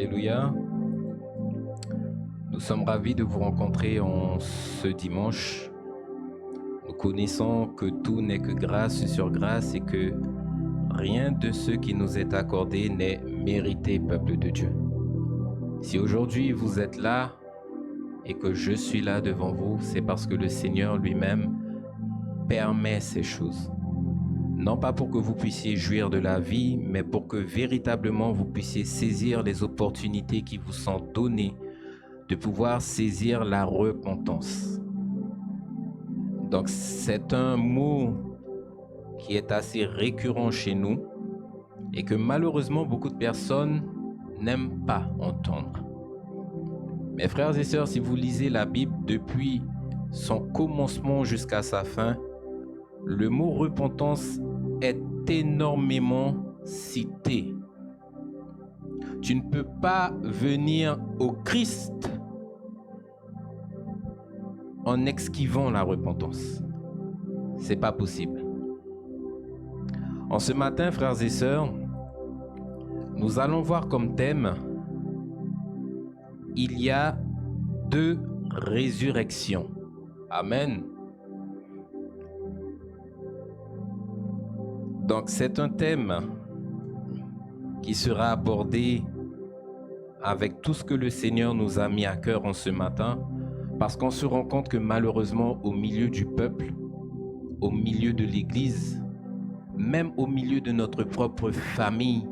Alléluia. Nous sommes ravis de vous rencontrer en ce dimanche. Nous connaissons que tout n'est que grâce sur grâce et que rien de ce qui nous est accordé n'est mérité, peuple de Dieu. Si aujourd'hui vous êtes là et que je suis là devant vous, c'est parce que le Seigneur lui-même permet ces choses. Non pas pour que vous puissiez jouir de la vie, mais pour que véritablement vous puissiez saisir les opportunités qui vous sont données de pouvoir saisir la repentance. Donc c'est un mot qui est assez récurrent chez nous et que malheureusement beaucoup de personnes n'aiment pas entendre. Mes frères et sœurs, si vous lisez la Bible depuis son commencement jusqu'à sa fin, le mot repentance est énormément cité. Tu ne peux pas venir au Christ en esquivant la repentance. C'est pas possible. En ce matin, frères et sœurs, nous allons voir comme thème, il y a 2 résurrections. Amen. Donc c'est un thème qui sera abordé avec tout ce que le Seigneur nous a mis à cœur en ce matin, parce qu'on se rend compte que malheureusement au milieu du peuple, au milieu de l'Église, même au milieu de notre propre famille,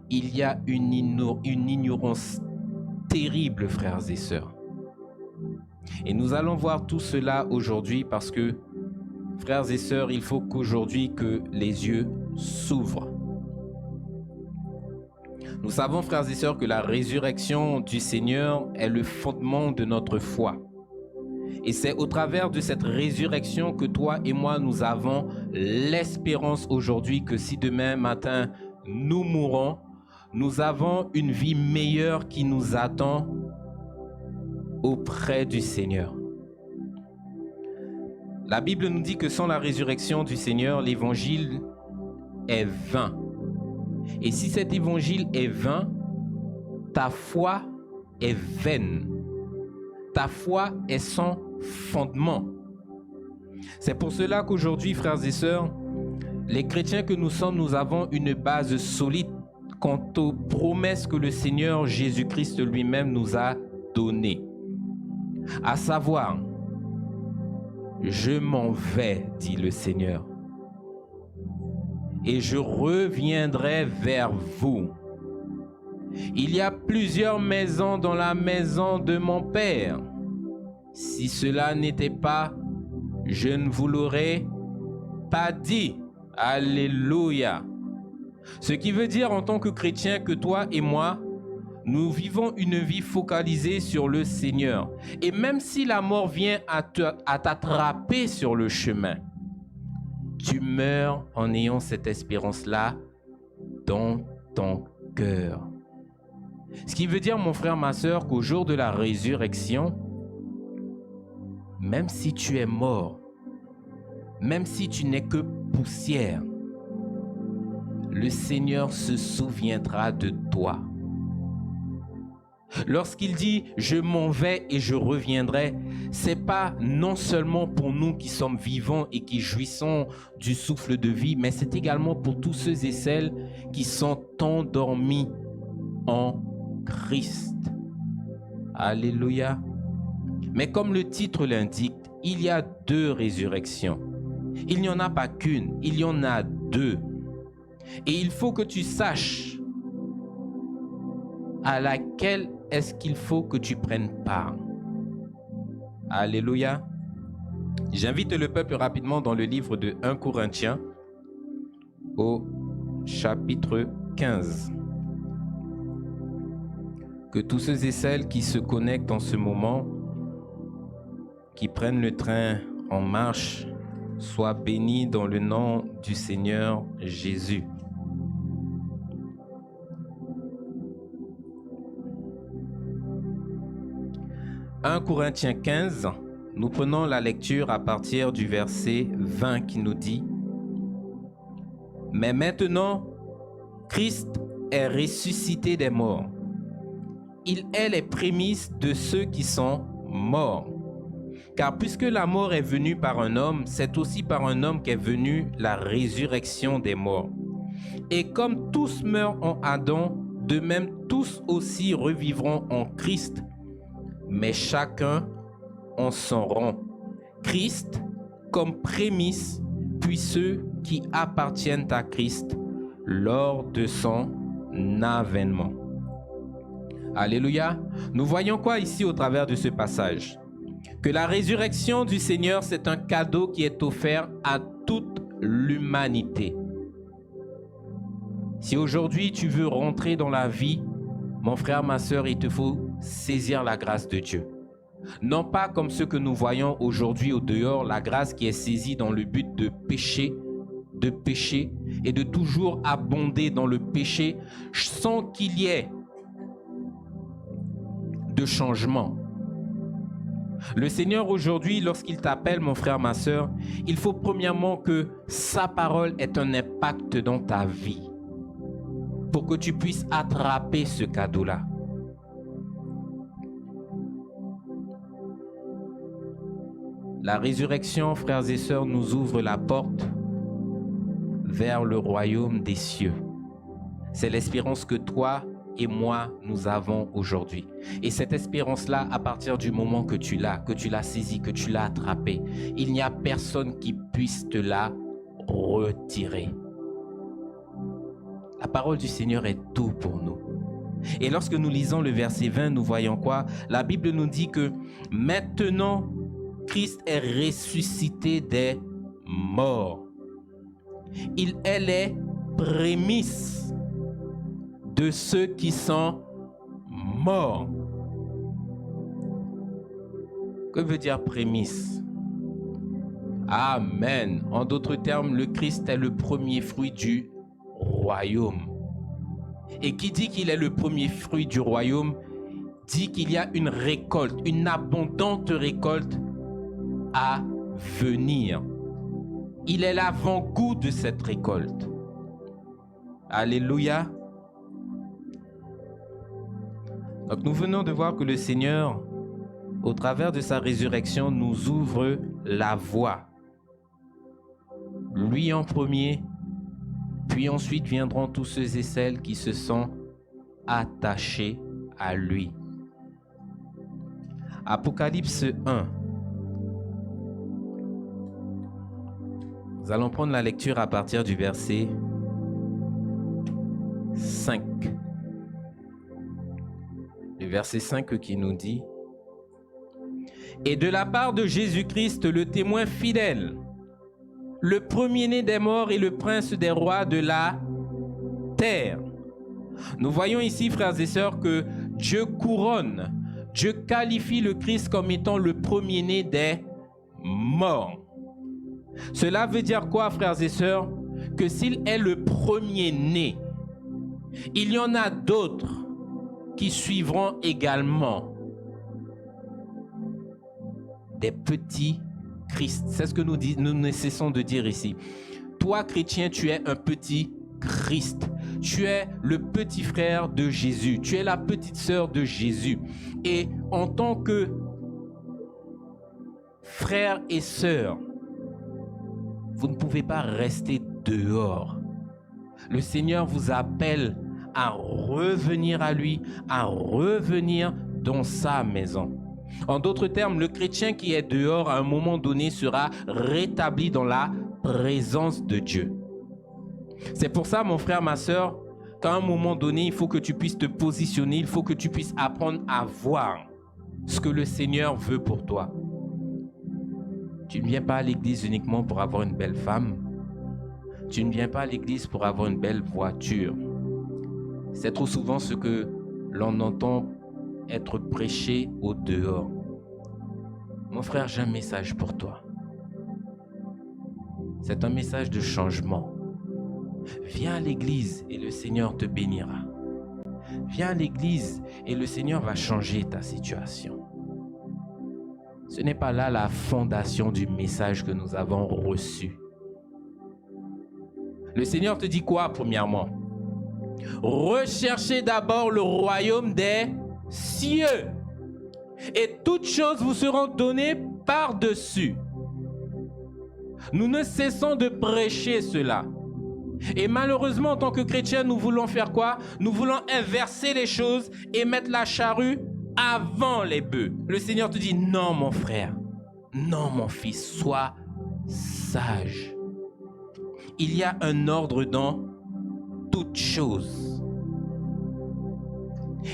il y a une ignorance terrible, frères et sœurs. Et nous allons voir tout cela aujourd'hui parce que, frères et sœurs, il faut qu'aujourd'hui que les yeux s'ouvrent. Nous savons, frères et sœurs, que la résurrection du Seigneur est le fondement de notre foi. Et c'est au travers de cette résurrection que toi et moi, nous avons l'espérance aujourd'hui que si demain matin, nous mourons, nous avons une vie meilleure qui nous attend auprès du Seigneur. La Bible nous dit que sans la résurrection du Seigneur, l'évangile est vain. Et si cet évangile est vain, ta foi est vaine. Ta foi est sans fondement. C'est pour cela qu'aujourd'hui, frères et sœurs, les chrétiens que nous sommes, nous avons une base solide quant aux promesses que le Seigneur Jésus-Christ lui-même nous a données. À savoir, je m'en vais, dit le Seigneur, et je reviendrai vers vous. Il y a plusieurs maisons dans la maison de mon Père. Si cela n'était pas, je ne vous l'aurais pas dit. Alléluia. Ce qui veut dire en tant que chrétien que toi et moi, nous vivons une vie focalisée sur le Seigneur. Et même si la mort vient à t'attraper sur le chemin, tu meurs en ayant cette espérance-là dans ton cœur. Ce qui veut dire, mon frère, ma soeur, qu'au jour de la résurrection, même si tu es mort, même si tu n'es que poussière, le Seigneur se souviendra de toi. Lorsqu'il dit « je m'en vais et je reviendrai », c'est pas non seulement pour nous qui sommes vivants et qui jouissons du souffle de vie, mais c'est également pour tous ceux et celles qui sont endormis en Christ. Alléluia. Mais comme le titre l'indique, il y a 2 résurrections. Il n'y en a pas qu'une, il y en a 2. Et il faut que tu saches à laquelle est-ce qu'il faut que tu prennes part. Alléluia. J'invite le peuple rapidement dans le livre de 1 Corinthiens au chapitre 15. Que tous ceux et celles qui se connectent en ce moment, qui prennent le train en marche, soient bénis dans le nom du Seigneur Jésus. « 1 Corinthiens 15, nous prenons la lecture à partir du verset 20 qui nous dit « Mais maintenant, Christ est ressuscité des morts il est les prémices de ceux qui sont morts. Car puisque la mort est venue par un homme, c'est aussi par un homme qu'est venue la résurrection des morts. Et comme tous meurent en Adam, de même tous aussi revivront en Christ, mais chacun en son rang. Christ comme prémisse, puis ceux qui appartiennent à Christ lors de son avènement. Alléluia. Nous voyons quoi ici au travers de ce passage? Que la résurrection du Seigneur, c'est un cadeau qui est offert à toute l'humanité. Si aujourd'hui tu veux rentrer dans la vie, mon frère, ma sœur, il te faut saisir la grâce de Dieu. Non pas comme ce que nous voyons aujourd'hui au dehors, la grâce qui est saisie dans le but de pécher et de toujours abonder dans le péché sans qu'il y ait de changement. Le Seigneur aujourd'hui, lorsqu'il t'appelle, mon frère, ma sœur, il faut premièrement que sa parole ait un impact dans ta vie pour que tu puisses attraper ce cadeau-là. La résurrection, frères et sœurs, nous ouvre la porte vers le royaume des cieux. C'est l'espérance que toi et moi, nous avons aujourd'hui. Et cette espérance-là, à partir du moment que tu l'as saisie, que tu l'as attrapée, il n'y a personne qui puisse te la retirer. La parole du Seigneur est tout pour nous. Et lorsque nous lisons le verset 20, nous voyons quoi? La Bible nous dit que maintenant, Christ est ressuscité des morts. Il est les prémices de ceux qui sont morts. Que veut dire prémisse? Amen. En d'autres termes, le Christ est le premier fruit du royaume. Et qui dit qu'il est le premier fruit du royaume, dit qu'il y a une récolte, une abondante récolte à venir. Il est l'avant-goût de cette récolte. Alléluia. Donc nous venons de voir que le Seigneur, au travers de sa résurrection, nous ouvre la voie. Lui en premier, puis ensuite viendront tous ceux et celles qui se sont attachés à lui. Apocalypse 1. Nous allons prendre la lecture à partir du verset 5. Le verset 5 qui nous dit: Et de la part de Jésus-Christ, le témoin fidèle, le premier-né des morts et le prince des rois de la terre. Nous voyons ici, frères et sœurs, que Dieu couronne, Dieu qualifie le Christ comme étant le premier-né des morts. Cela veut dire quoi, frères et sœurs? Que s'il est le premier-né, il y en a d'autres qui suivront également. Des petits Christ. C'est ce que nous ne cessons de dire ici. Toi, chrétien, tu es un petit Christ. Tu es le petit frère de Jésus. Tu es la petite sœur de Jésus. Et en tant que frère et sœur, vous ne pouvez pas rester dehors. Le Seigneur vous appelle à revenir à lui, à revenir dans sa maison. En d'autres termes, le chrétien qui est dehors à un moment donné sera rétabli dans la présence de Dieu. C'est pour ça, mon frère, ma sœur, qu'à un moment donné, il faut que tu puisses te positionner, il faut que tu puisses apprendre à voir ce que le Seigneur veut pour toi. Tu ne viens pas à l'église uniquement pour avoir une belle femme. Tu ne viens pas à l'église pour avoir une belle voiture. C'est trop souvent ce que l'on entend être prêché au dehors. Mon frère, j'ai un message pour toi. C'est un message de changement. Viens à l'église et le Seigneur te bénira. Viens à l'église et le Seigneur va changer ta situation. Ce n'est pas là la fondation du message que nous avons reçu. Le Seigneur te dit quoi, premièrement? Recherchez d'abord le royaume des cieux, et toutes choses vous seront données par-dessus. Nous ne cessons de prêcher cela. Et malheureusement, en tant que chrétiens, nous voulons faire quoi? Nous voulons inverser les choses et mettre la charrue avant les bœufs. Le Seigneur te dit, non mon frère, non mon fils, sois sage. Il y a un ordre dans toutes choses.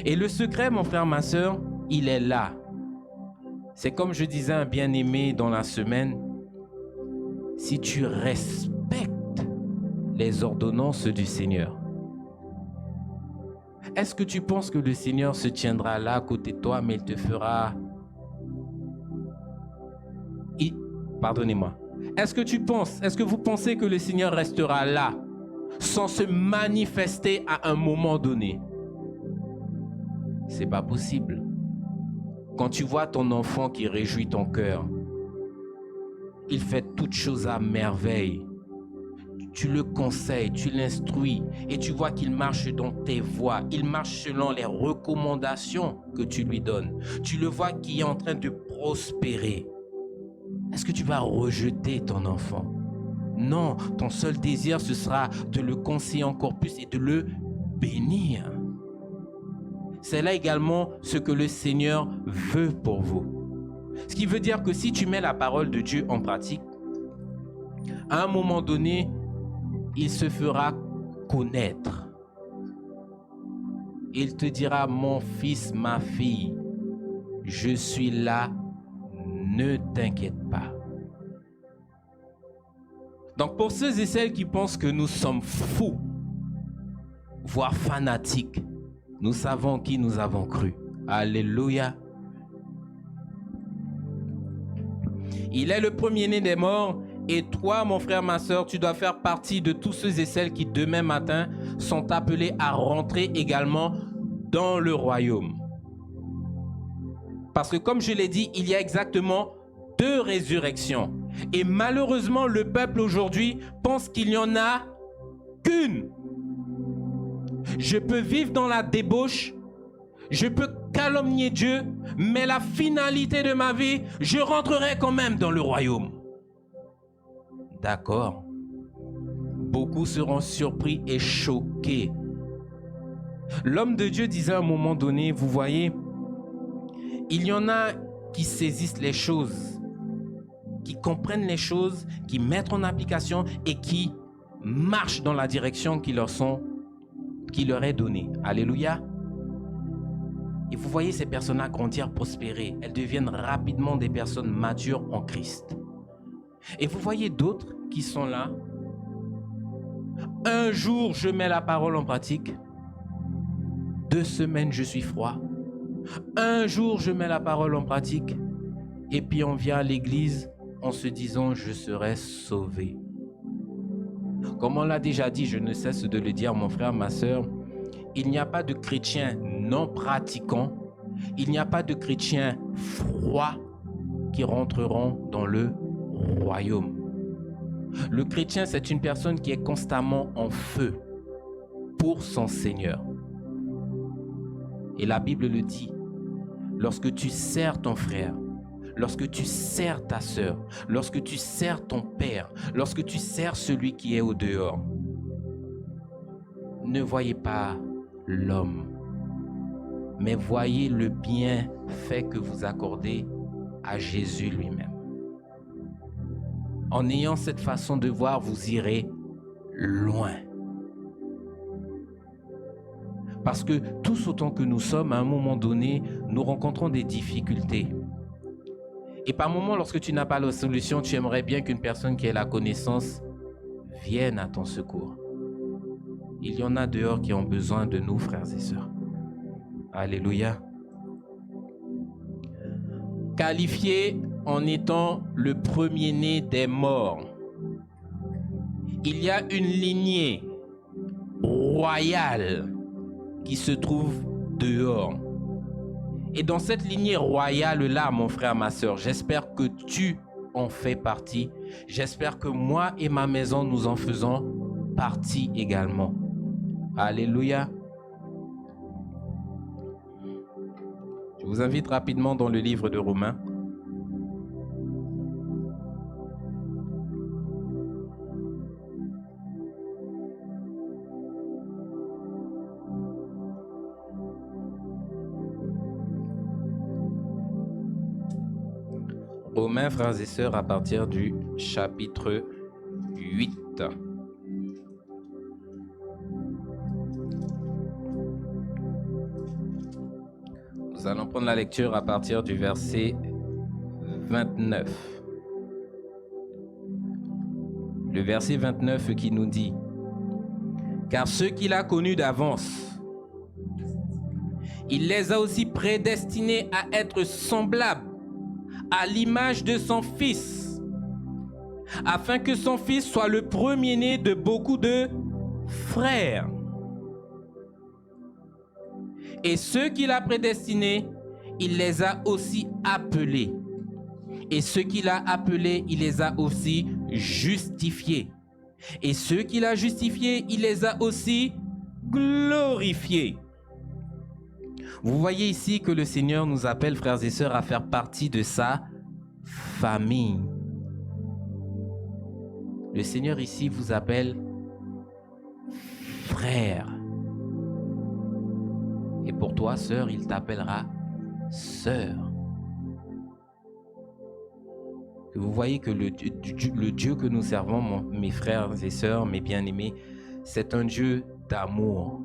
Et le secret, mon frère, ma soeur, il est là. C'est comme je disais à un bien-aimé dans la semaine, si tu respectes les ordonnances du Seigneur, est-ce que tu penses que le Seigneur se tiendra là à côté de toi, mais il te fera... Pardonnez-moi. Est-ce que vous pensez que le Seigneur restera là sans se manifester à un moment donné? C'est pas possible. Quand tu vois ton enfant qui réjouit ton cœur, il fait toutes choses à merveille. Tu le conseilles, tu l'instruis et tu vois qu'il marche dans tes voies. Il marche selon les recommandations que tu lui donnes. Tu le vois qui est en train de prospérer. Est-ce que tu vas rejeter ton enfant? Non, ton seul désir, ce sera de le conseiller encore plus et de le bénir. C'est là également ce que le Seigneur veut pour vous. Ce qui veut dire que si tu mets la parole de Dieu en pratique, à un moment donné, il se fera connaître. Il te dira, mon fils, ma fille, je suis là, ne t'inquiète pas. Donc pour ceux et celles qui pensent que nous sommes fous, voire fanatiques, nous savons qui nous avons cru. Alléluia. Il est le premier-né des morts. Et toi, mon frère, ma soeur, tu dois faire partie de tous ceux et celles qui, demain matin, sont appelés à rentrer également dans le royaume. Parce que, comme je l'ai dit, il y a exactement 2 résurrections. Et malheureusement, le peuple aujourd'hui pense qu'il n'y en a qu'une. Je peux vivre dans la débauche, je peux calomnier Dieu, mais la finalité de ma vie, je rentrerai quand même dans le royaume. D'accord. Beaucoup seront surpris et choqués. L'homme de Dieu disait à un moment donné, vous voyez, il y en a qui saisissent les choses, qui comprennent les choses, qui mettent en application et qui marchent dans la direction qui leur est donnée. Alléluia. Et vous voyez ces personnes-là grandir, prospérer. Elles deviennent rapidement des personnes matures en Christ. Et vous voyez d'autres qui sont là. Un jour, je mets la parole en pratique. 2 semaines, je suis froid. Un jour, je mets la parole en pratique. Et puis, on vient à l'église en se disant, je serai sauvé. Comme on l'a déjà dit, je ne cesse de le dire, mon frère, ma soeur, il n'y a pas de chrétiens non pratiquants, il n'y a pas de chrétiens froids qui rentreront dans le royaume. Le chrétien, c'est une personne qui est constamment en feu pour son Seigneur. Et la Bible le dit, lorsque tu sers ton frère, lorsque tu sers ta sœur, lorsque tu sers ton père, lorsque tu sers celui qui est au dehors, ne voyez pas l'homme, mais voyez le bienfait que vous accordez à Jésus lui-même. En ayant cette façon de voir, vous irez loin. Parce que tous autant que nous sommes, à un moment donné, nous rencontrons des difficultés. Et par moment, lorsque tu n'as pas la solution, tu aimerais bien qu'une personne qui ait la connaissance vienne à ton secours. Il y en a dehors qui ont besoin de nous, frères et sœurs. Alléluia. Qualifié en étant le premier-né des morts. Il y a une lignée royale qui se trouve dehors. Et dans cette lignée royale-là, mon frère, ma soeur, j'espère que tu en fais partie. J'espère que moi et ma maison, nous en faisons partie également. Alléluia. vous invite rapidement dans le livre de Romains. Romains, frères et sœurs, à partir du chapitre 8. Nous allons prendre la lecture à partir du verset 29. Le verset 29 qui nous dit: Car ceux qu'il a connus d'avance, il les a aussi prédestinés à être semblables à l'image de son Fils, afin que son Fils soit le premier-né de beaucoup de frères. Et ceux qu'il a prédestinés, il les a aussi appelés. Et ceux qu'il a appelés, il les a aussi justifiés. Et ceux qu'il a justifiés, il les a aussi glorifiés. Vous voyez ici que le Seigneur nous appelle, frères et sœurs, à faire partie de sa famille. Le Seigneur ici vous appelle frère. Et pour toi, sœur, il t'appellera sœur. Vous voyez que le Dieu que nous servons, mes frères et sœurs, mes bien-aimés, c'est un Dieu d'amour.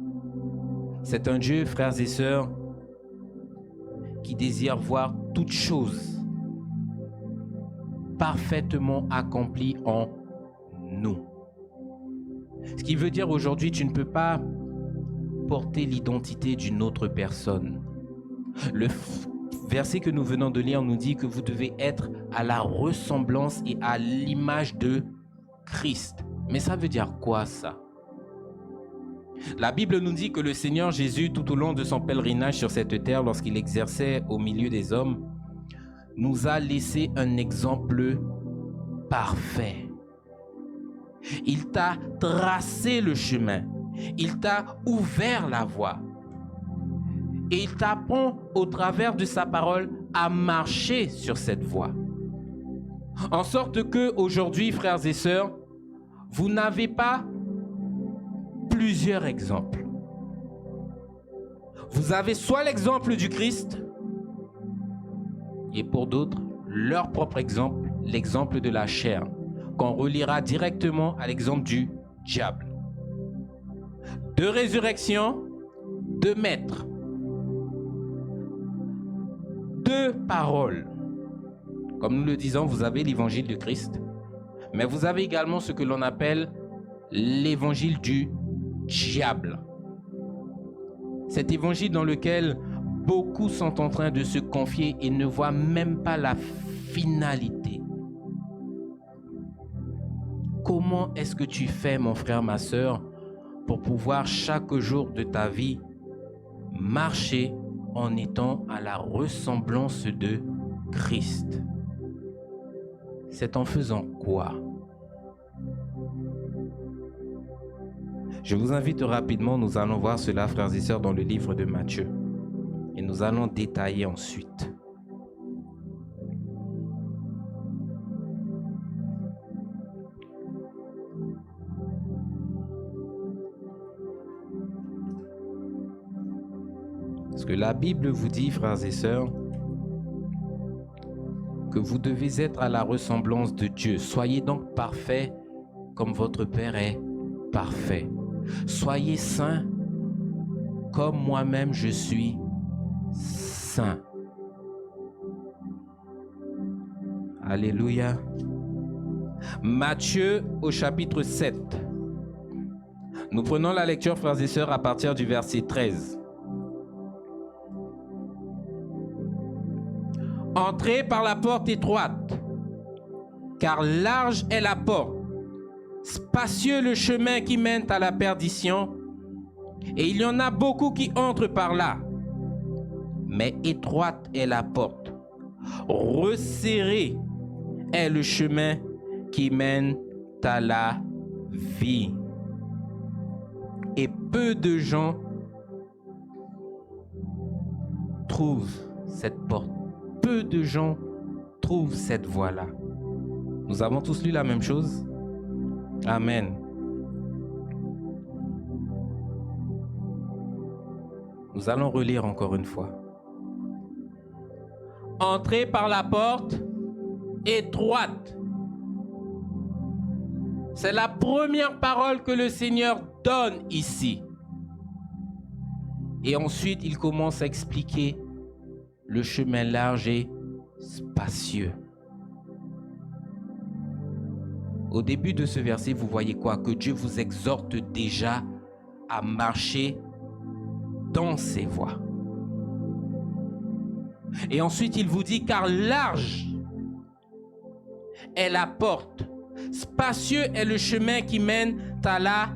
C'est un Dieu, frères et sœurs, qui désire voir toutes choses parfaitement accomplies en nous. Ce qui veut dire aujourd'hui, tu ne peux pas porter l'identité d'une autre personne. Le verset que nous venons de lire nous dit que vous devez être à la ressemblance et à l'image de Christ. Mais ça veut dire quoi ça? La Bible nous dit que le Seigneur Jésus, tout au long de son pèlerinage sur cette terre, lorsqu'il exerçait au milieu des hommes, nous a laissé un exemple parfait. Il t'a tracé le chemin. Il t'a ouvert la voie. Et il t'apprend au travers de sa parole à marcher sur cette voie. En sorte que aujourd'hui, frères et sœurs, vous n'avez pas plusieurs exemples. Vous avez soit l'exemple du Christ, et pour d'autres, leur propre exemple, l'exemple de la chair, qu'on reliera directement à l'exemple du diable. Deux résurrections, deux maîtres, deux paroles. Comme nous le disons, vous avez l'évangile de Christ, mais vous avez également ce que l'on appelle l'évangile du diable. Cet évangile dans lequel beaucoup sont en train de se confier et ne voient même pas la finalité. Comment est-ce que tu fais, mon frère, ma sœur, pour pouvoir chaque jour de ta vie marcher en étant à la ressemblance de Christ? C'est en faisant quoi? Je vous invite rapidement, nous allons voir cela, frères et sœurs, dans le livre de Matthieu. Et nous allons détailler ensuite. Parce que la Bible vous dit, frères et sœurs, que vous devez être à la ressemblance de Dieu. Soyez donc parfaits comme votre Père est parfait. Soyez saints comme moi-même je suis saint. Alléluia. Matthieu au chapitre 7. Nous prenons la lecture, frères et sœurs, à partir du verset 13. Entrez par la porte étroite, car large est la porte, spacieux le chemin qui mène à la perdition, et il y en a beaucoup qui entrent par là. Mais étroite est la porte, resserré est le chemin qui mène à la vie. Et peu de gens trouvent cette porte. Peu de gens trouvent cette voie-là. Nous avons tous lu la même chose? Amen. Nous allons relire encore une fois. Entrez par la porte étroite. C'est la première parole que le Seigneur donne ici. Et ensuite, il commence à expliquer le chemin large et spacieux. Au début de ce verset, vous voyez quoi? Que Dieu vous exhorte déjà à marcher dans ses voies. Et ensuite, il vous dit, car large est la porte, spacieux est le chemin qui mène à la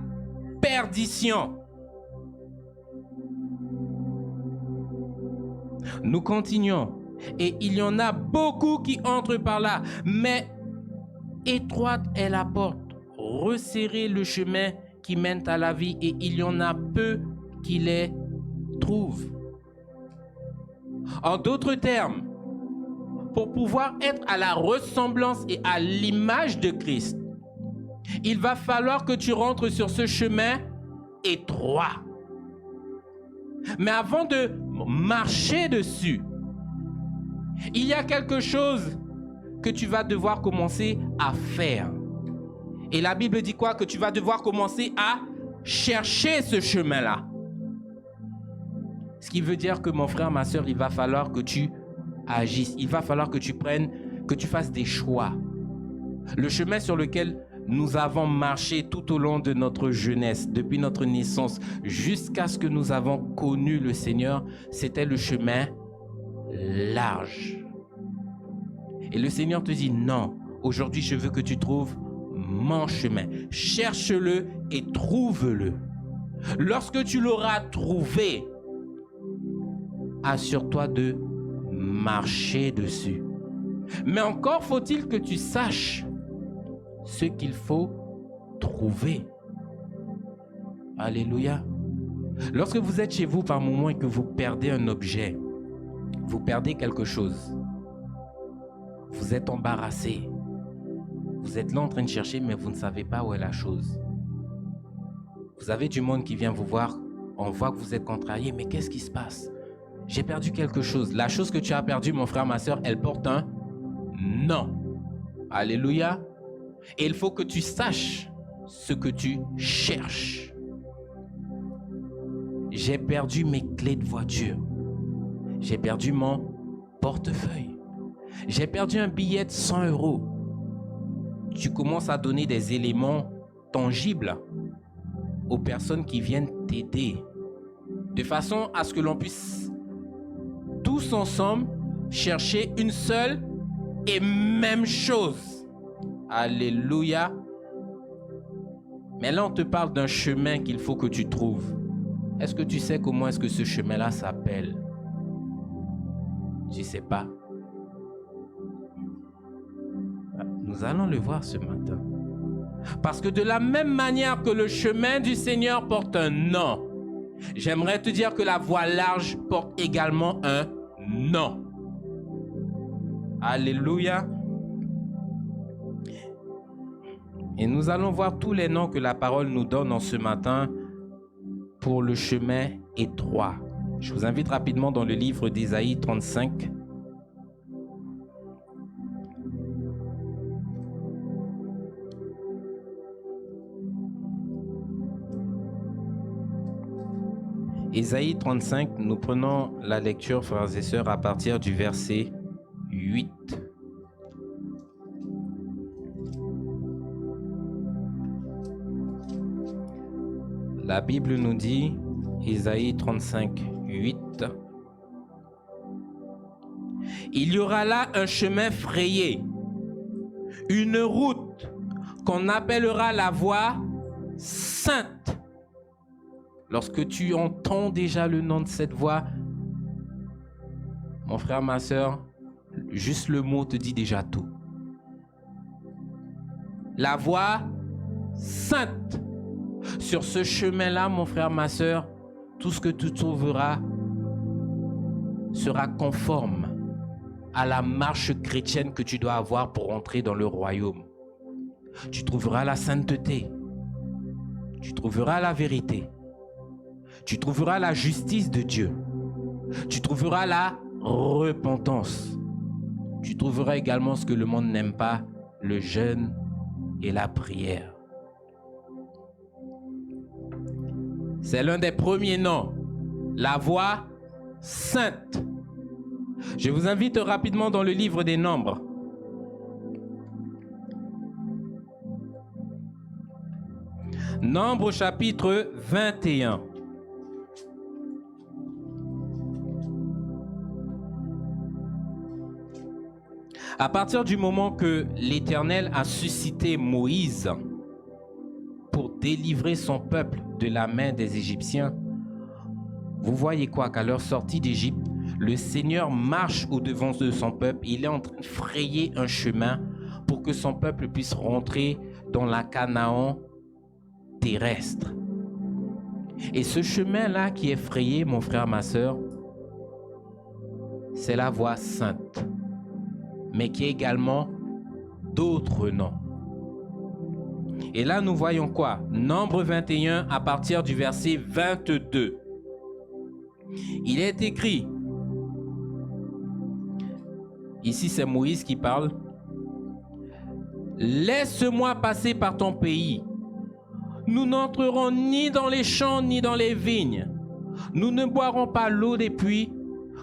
perdition. Nous continuons. Et il y en a beaucoup qui entrent par là, mais étroite est la porte, resserrez le chemin qui mène à la vie, et il y en a peu qui les trouvent. En d'autres termes, pour pouvoir être à la ressemblance et à l'image de Christ, il va falloir que tu rentres sur ce chemin étroit. Mais avant de marcher dessus, il y a quelque chose que tu vas devoir commencer à faire. Et la Bible dit quoi? Que tu vas devoir commencer à chercher ce chemin-là. Ce qui veut dire que mon frère, ma soeur, il va falloir que tu agisses. Il va falloir que tu prennes, que tu fasses des choix. Le chemin sur lequel nous avons marché tout au long de notre jeunesse, depuis notre naissance, jusqu'à ce que nous avons connu le Seigneur, c'était le chemin large. Et le Seigneur te dit, non, aujourd'hui je veux que tu trouves mon chemin. Cherche-le et trouve-le. Lorsque tu l'auras trouvé, assure-toi de marcher dessus. Mais encore faut-il que tu saches ce qu'il faut trouver. Alléluia. Lorsque vous êtes chez vous par moment et que vous perdez un objet, vous perdez quelque chose, vous êtes embarrassé. Vous êtes là en train de chercher, mais vous ne savez pas où est la chose. Vous avez du monde qui vient vous voir, on voit que vous êtes contrarié, mais qu'est-ce qui se passe? J'ai perdu quelque chose. La chose que tu as perdue, mon frère, ma soeur, elle porte un nom. Alléluia. Et il faut que tu saches ce que tu cherches. J'ai perdu mes clés de voiture. J'ai perdu mon portefeuille. J'ai perdu un billet de 100 €. Tu commences à donner des éléments tangibles aux personnes qui viennent t'aider, de façon à ce que l'on puisse tous ensemble chercher une seule et même chose. Alléluia. Mais là, on te parle d'un chemin qu'il faut que tu trouves. Est-ce que tu sais comment est-ce que ce chemin-là s'appelle? Je ne sais pas. Nous allons le voir ce matin. Parce que de la même manière que le chemin du Seigneur porte un nom, j'aimerais te dire que la voie large porte également un nom. Alléluia. Et nous allons voir tous les noms que la parole nous donne en ce matin pour le chemin étroit. Je vous invite rapidement dans le livre d'Ésaïe 35. Ésaïe 35, nous prenons la lecture, frères et sœurs, à partir du verset 8. La Bible nous dit, Ésaïe 35, 8, « Il y aura là un chemin frayé, une route qu'on appellera la voie sainte. » Lorsque tu entends déjà le nom de cette voie, mon frère, ma soeur, juste le mot te dit déjà tout. La voie sainte. Sur ce chemin-là, mon frère, ma soeur, tout ce que tu trouveras sera conforme à la marche chrétienne que tu dois avoir pour entrer dans le royaume. Tu trouveras la sainteté, tu trouveras la vérité, tu trouveras la justice de Dieu, tu trouveras la repentance, tu trouveras également ce que le monde n'aime pas, le jeûne et la prière. C'est l'un des premiers noms, la voie sainte. Je vous invite rapidement dans le livre des Nombres. Nombres chapitre 21. À partir du moment que l'Éternel a suscité Moïse pour délivrer son peuple de la main des Égyptiens, vous voyez quoi? Qu'à leur sortie d'Égypte, le Seigneur marche au-devant de son peuple. Il est en train de frayer un chemin pour que son peuple puisse rentrer dans la Canaan terrestre. Et ce chemin-là qui est frayé, mon frère, ma soeur, c'est la voie sainte, mais qui a également d'autres noms. Et là, nous voyons quoi? Nombre 21 à partir du verset 22. Il est écrit, ici c'est Moïse qui parle, « Laisse-moi passer par ton pays. Nous n'entrerons ni dans les champs ni dans les vignes. Nous ne boirons pas l'eau des puits.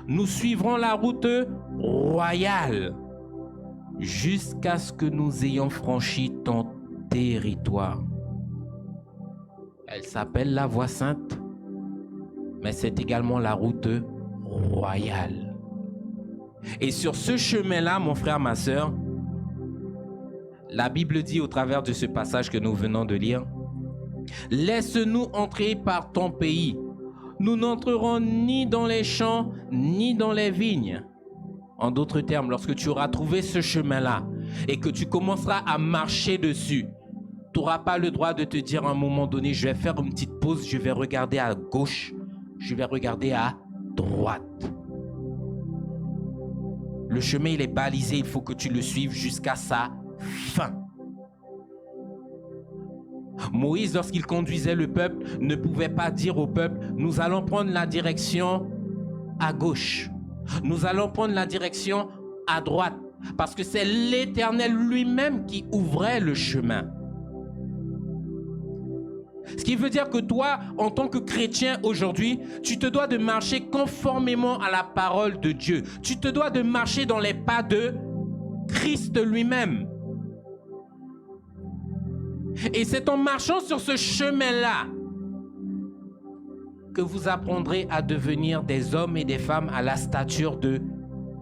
Nous suivrons la route royale jusqu'à ce que nous ayons franchi ton territoire. » Elle s'appelle la voie sainte, mais c'est également la route royale. Et sur ce chemin-là, mon frère, ma soeur, la Bible dit au travers de ce passage que nous venons de lire, « Laisse-nous entrer par ton pays. Nous n'entrerons ni dans les champs, ni dans les vignes. » En d'autres termes, lorsque tu auras trouvé ce chemin-là et que tu commenceras à marcher dessus, tu n'auras pas le droit de te dire à un moment donné, je vais faire une petite pause, je vais regarder à gauche, je vais regarder à droite. Le chemin, il est balisé, il faut que tu le suives jusqu'à sa fin. Moïse, lorsqu'il conduisait le peuple, ne pouvait pas dire au peuple, nous allons prendre la direction à gauche. Nous allons prendre la direction à droite. Parce que c'est l'Éternel lui-même qui ouvrait le chemin. Ce qui veut dire que toi, en tant que chrétien aujourd'hui, tu te dois de marcher conformément à la parole de Dieu. Tu te dois de marcher dans les pas de Christ lui-même. Et c'est en marchant sur ce chemin-là que vous apprendrez à devenir des hommes et des femmes à la stature de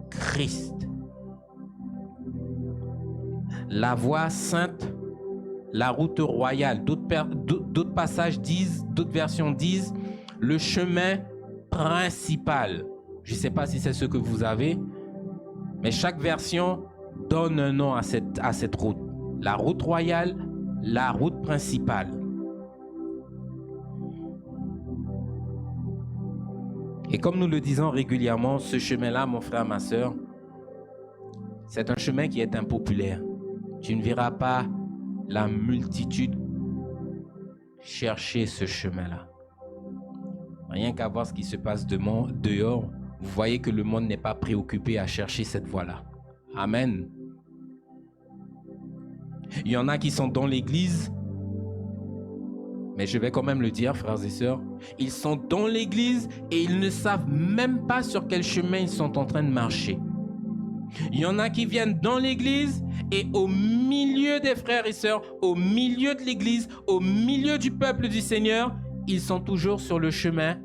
Christ. La voie sainte, la route royale. D'autres passages disent, d'autres versions disent, le chemin principal. Je ne sais pas si c'est ce que vous avez, mais chaque version donne un nom à cette route. La route royale, la route principale. Et comme nous le disons régulièrement, ce chemin-là, mon frère, ma soeur, c'est un chemin qui est impopulaire. Tu ne verras pas la multitude chercher ce chemin-là. Rien qu'à voir ce qui se passe dehors, vous voyez que le monde n'est pas préoccupé à chercher cette voie-là. Amen. Il y en a qui sont dans l'église, mais je vais quand même le dire, frères et sœurs, ils sont dans l'église et ils ne savent même pas sur quel chemin ils sont en train de marcher. Il y en a qui viennent dans l'église et au milieu des frères et sœurs, au milieu de l'église, au milieu du peuple du Seigneur, ils sont toujours sur le chemin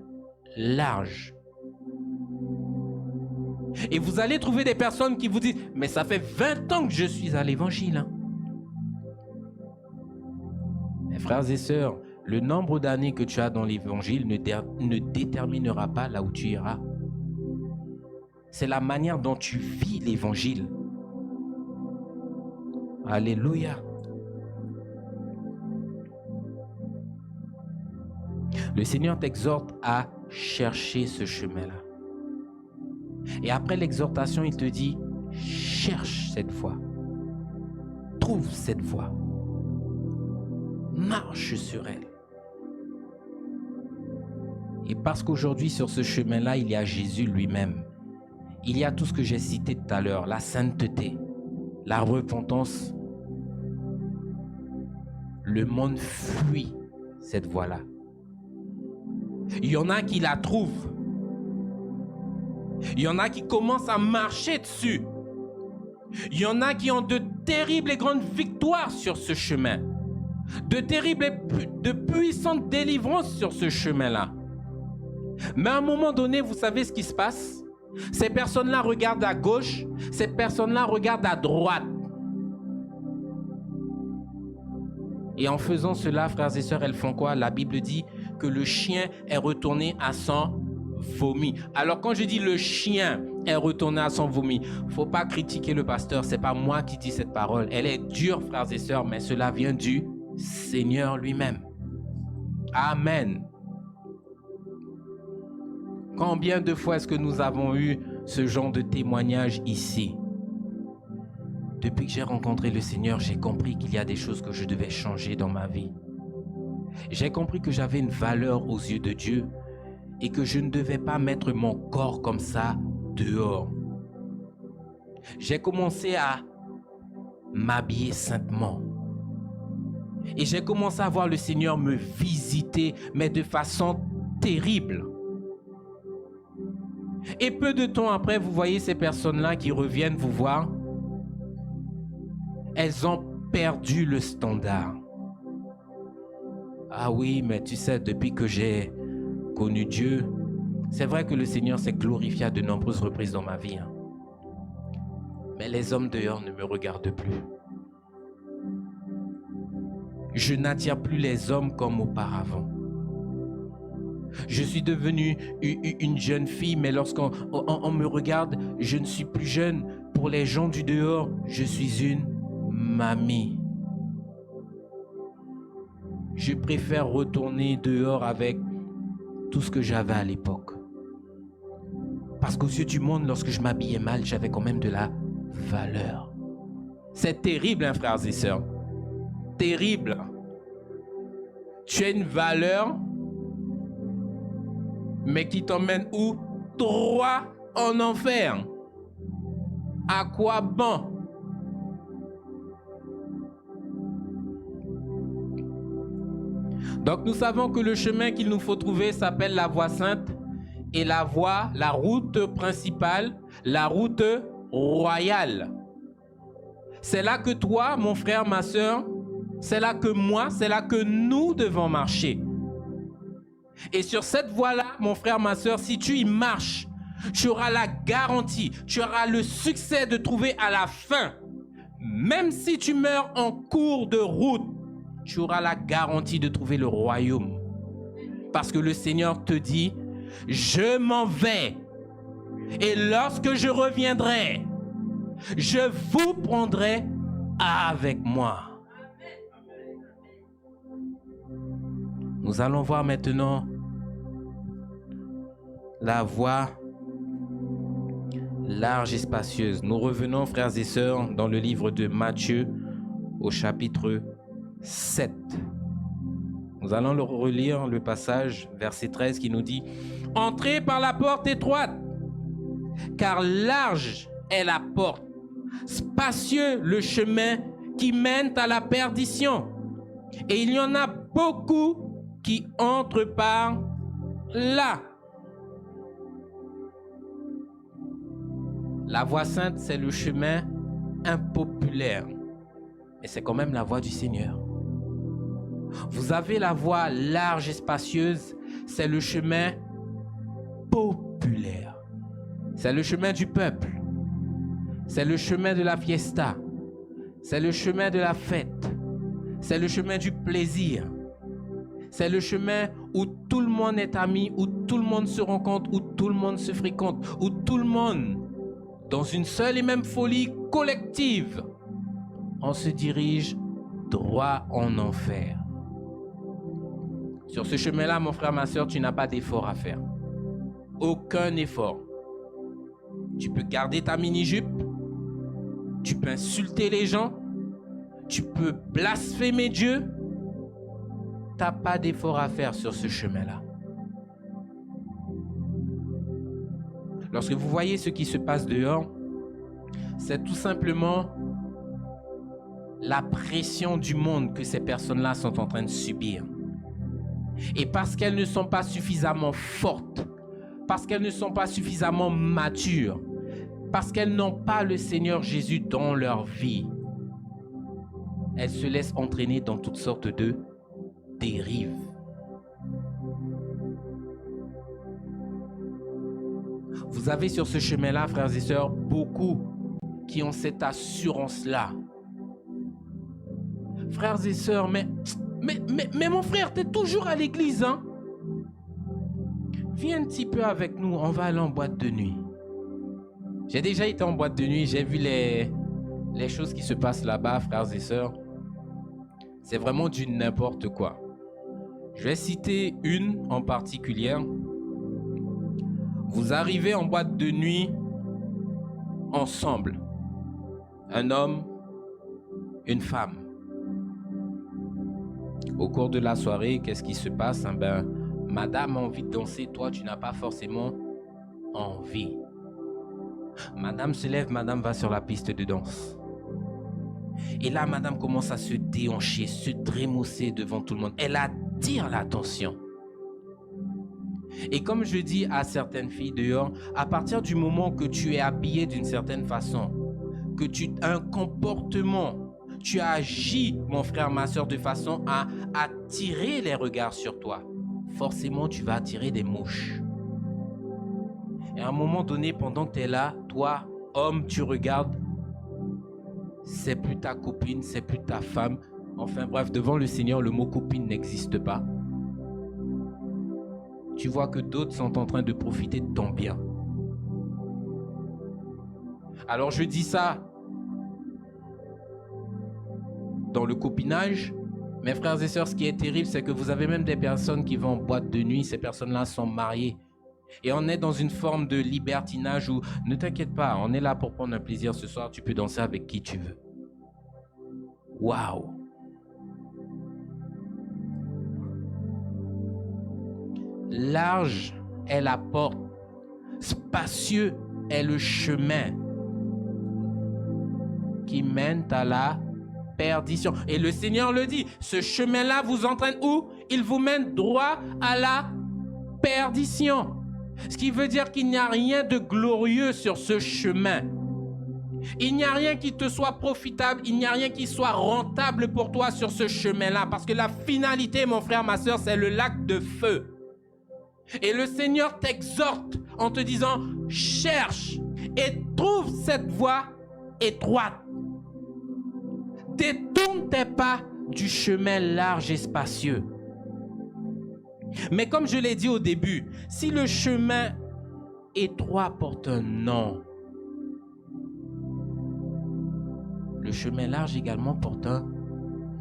large. Et vous allez trouver des personnes qui vous disent « Mais ça fait 20 ans que je suis à l'évangile. Hein. » Mes frères et sœurs, le nombre d'années que tu as dans l'évangile ne déterminera pas là où tu iras. C'est la manière dont tu vis l'évangile. Alléluia. Le Seigneur t'exhorte à chercher ce chemin-là. Et après l'exhortation, il te dit, cherche cette voie. Trouve cette voie. Marche sur elle. Et parce qu'aujourd'hui, sur ce chemin-là, il y a Jésus lui-même. Il y a tout ce que j'ai cité tout à l'heure, la sainteté, la repentance. Le monde fuit cette voie-là. Il y en a qui la trouvent. Il y en a qui commencent à marcher dessus. Il y en a qui ont de terribles et grandes victoires sur ce chemin. De terribles et de puissantes délivrances sur ce chemin-là. Mais à un moment donné, vous savez ce qui se passe? Ces personnes-là regardent à gauche, ces personnes-là regardent à droite. Et en faisant cela, frères et sœurs, elles font quoi? La Bible dit que le chien est retourné à son vomi. Alors quand je dis le chien est retourné à son vomi, faut pas critiquer le pasteur, c'est pas moi qui dis cette parole. Elle est dure, frères et sœurs, mais cela vient du Seigneur lui-même. Amen. Combien de fois est-ce que nous avons eu ce genre de témoignage ici? Depuis que j'ai rencontré le Seigneur, j'ai compris qu'il y a des choses que je devais changer dans ma vie. J'ai compris que j'avais une valeur aux yeux de Dieu et que je ne devais pas mettre mon corps comme ça dehors. J'ai commencé à m'habiller saintement. Et j'ai commencé à voir le Seigneur me visiter, mais de façon terrible. Et peu de temps après, vous voyez ces personnes-là qui reviennent vous voir. Elles ont perdu le standard. Ah oui, mais tu sais, depuis que j'ai connu Dieu, c'est vrai que le Seigneur s'est glorifié à de nombreuses reprises dans ma vie. Mais les hommes dehors ne me regardent plus. Je n'attire plus les hommes comme auparavant. Je suis devenue une jeune fille, mais lorsqu'on me regarde, je ne suis plus jeune. Pour les gens du dehors, je suis une mamie. Je préfère retourner dehors avec tout ce que j'avais à l'époque. Parce qu'aux yeux du monde, lorsque je m'habillais mal, j'avais quand même de la valeur. C'est terrible, hein, frères et sœurs. Terrible. Tu as une valeur, mais qui t'emmène où? Droit en enfer. À quoi bon? Donc nous savons que le chemin qu'il nous faut trouver s'appelle la voie sainte et la route principale, la route royale. C'est là que toi, mon frère, ma soeur, c'est là que moi, c'est là que nous devons marcher. Et sur cette voie-là, mon frère, ma soeur, si tu y marches, tu auras la garantie, tu auras le succès de trouver à la fin, même si tu meurs en cours de route, tu auras la garantie de trouver le royaume. Parce que le Seigneur te dit, je m'en vais. Et lorsque je reviendrai, je vous prendrai avec moi. Nous allons voir maintenant la voie large et spacieuse. Nous revenons, frères et sœurs, dans le livre de Matthieu au chapitre 7. Nous allons le relire, le passage, verset 13, qui nous dit « Entrez par la porte étroite, car large est la porte, spacieux le chemin qui mène à la perdition, et il y en a beaucoup qui entrent par là. » La voie sainte, c'est le chemin impopulaire, mais c'est quand même la voie du Seigneur. Vous avez la voie large et spacieuse, c'est le chemin populaire. C'est le chemin du peuple. C'est le chemin de la fiesta. C'est le chemin de la fête. C'est le chemin du plaisir. C'est le chemin où tout le monde est ami, où tout le monde se rencontre, où tout le monde se fréquente, où tout le monde, dans une seule et même folie collective, on se dirige droit en enfer. Sur ce chemin-là, mon frère, ma soeur, tu n'as pas d'effort à faire. Aucun effort. Tu peux garder ta mini-jupe. Tu peux insulter les gens. Tu peux blasphémer Dieu. Tu n'as pas d'effort à faire sur ce chemin-là. Lorsque vous voyez ce qui se passe dehors, c'est tout simplement la pression du monde que ces personnes-là sont en train de subir. Et parce qu'elles ne sont pas suffisamment fortes, parce qu'elles ne sont pas suffisamment matures, parce qu'elles n'ont pas le Seigneur Jésus dans leur vie, elles se laissent entraîner dans toutes sortes de dérives. Vous avez sur ce chemin-là, frères et sœurs, beaucoup qui ont cette assurance-là. Frères et sœurs, mais mon frère, tu es toujours à l'église, hein? Viens un petit peu avec nous, on va aller en boîte de nuit. J'ai déjà été en boîte de nuit, j'ai vu les choses qui se passent là-bas, frères et sœurs. C'est vraiment du n'importe quoi. Je vais citer une en particulier. Vous arrivez en boîte de nuit ensemble. Un homme, une femme. Au cours de la soirée, qu'est-ce qui se passe? Madame a envie de danser, toi tu n'as pas forcément envie. Madame se lève, madame va sur la piste de danse. Et là, madame commence à se déhancher, se trémousser devant tout le monde. Elle attire l'attention. Et comme je dis à certaines filles dehors, à partir du moment que tu es habillé d'une certaine façon, que tu as un comportement, tu agis, mon frère, ma soeur, de façon à attirer les regards sur toi, forcément tu vas attirer des mouches. Et à un moment donné, pendant que tu es là, toi, homme, tu regardes, c'est plus ta copine, c'est plus ta femme. Enfin bref, devant le Seigneur, le mot copine n'existe pas. Tu vois que d'autres sont en train de profiter de ton bien. Alors je dis ça dans le copinage. Mes frères et sœurs, ce qui est terrible, c'est que vous avez même des personnes qui vont en boîte de nuit. Ces personnes-là sont mariées. Et on est dans une forme de libertinage où, ne t'inquiète pas, on est là pour prendre un plaisir ce soir. Tu peux danser avec qui tu veux. Waouh! Large est la porte, spacieux est le chemin qui mène à la perdition. Et le Seigneur le dit, ce chemin-là vous entraîne où? Il vous mène droit à la perdition. Ce qui veut dire qu'il n'y a rien de glorieux sur ce chemin. Il n'y a rien qui te soit profitable, il n'y a rien qui soit rentable pour toi sur ce chemin-là. Parce que la finalité, mon frère, ma soeur, c'est le lac de feu. Et le Seigneur t'exhorte en te disant, cherche et trouve cette voie étroite. Détourne tes pas du chemin large et spacieux. Mais comme je l'ai dit au début, si le chemin étroit porte un nom, le chemin large également porte un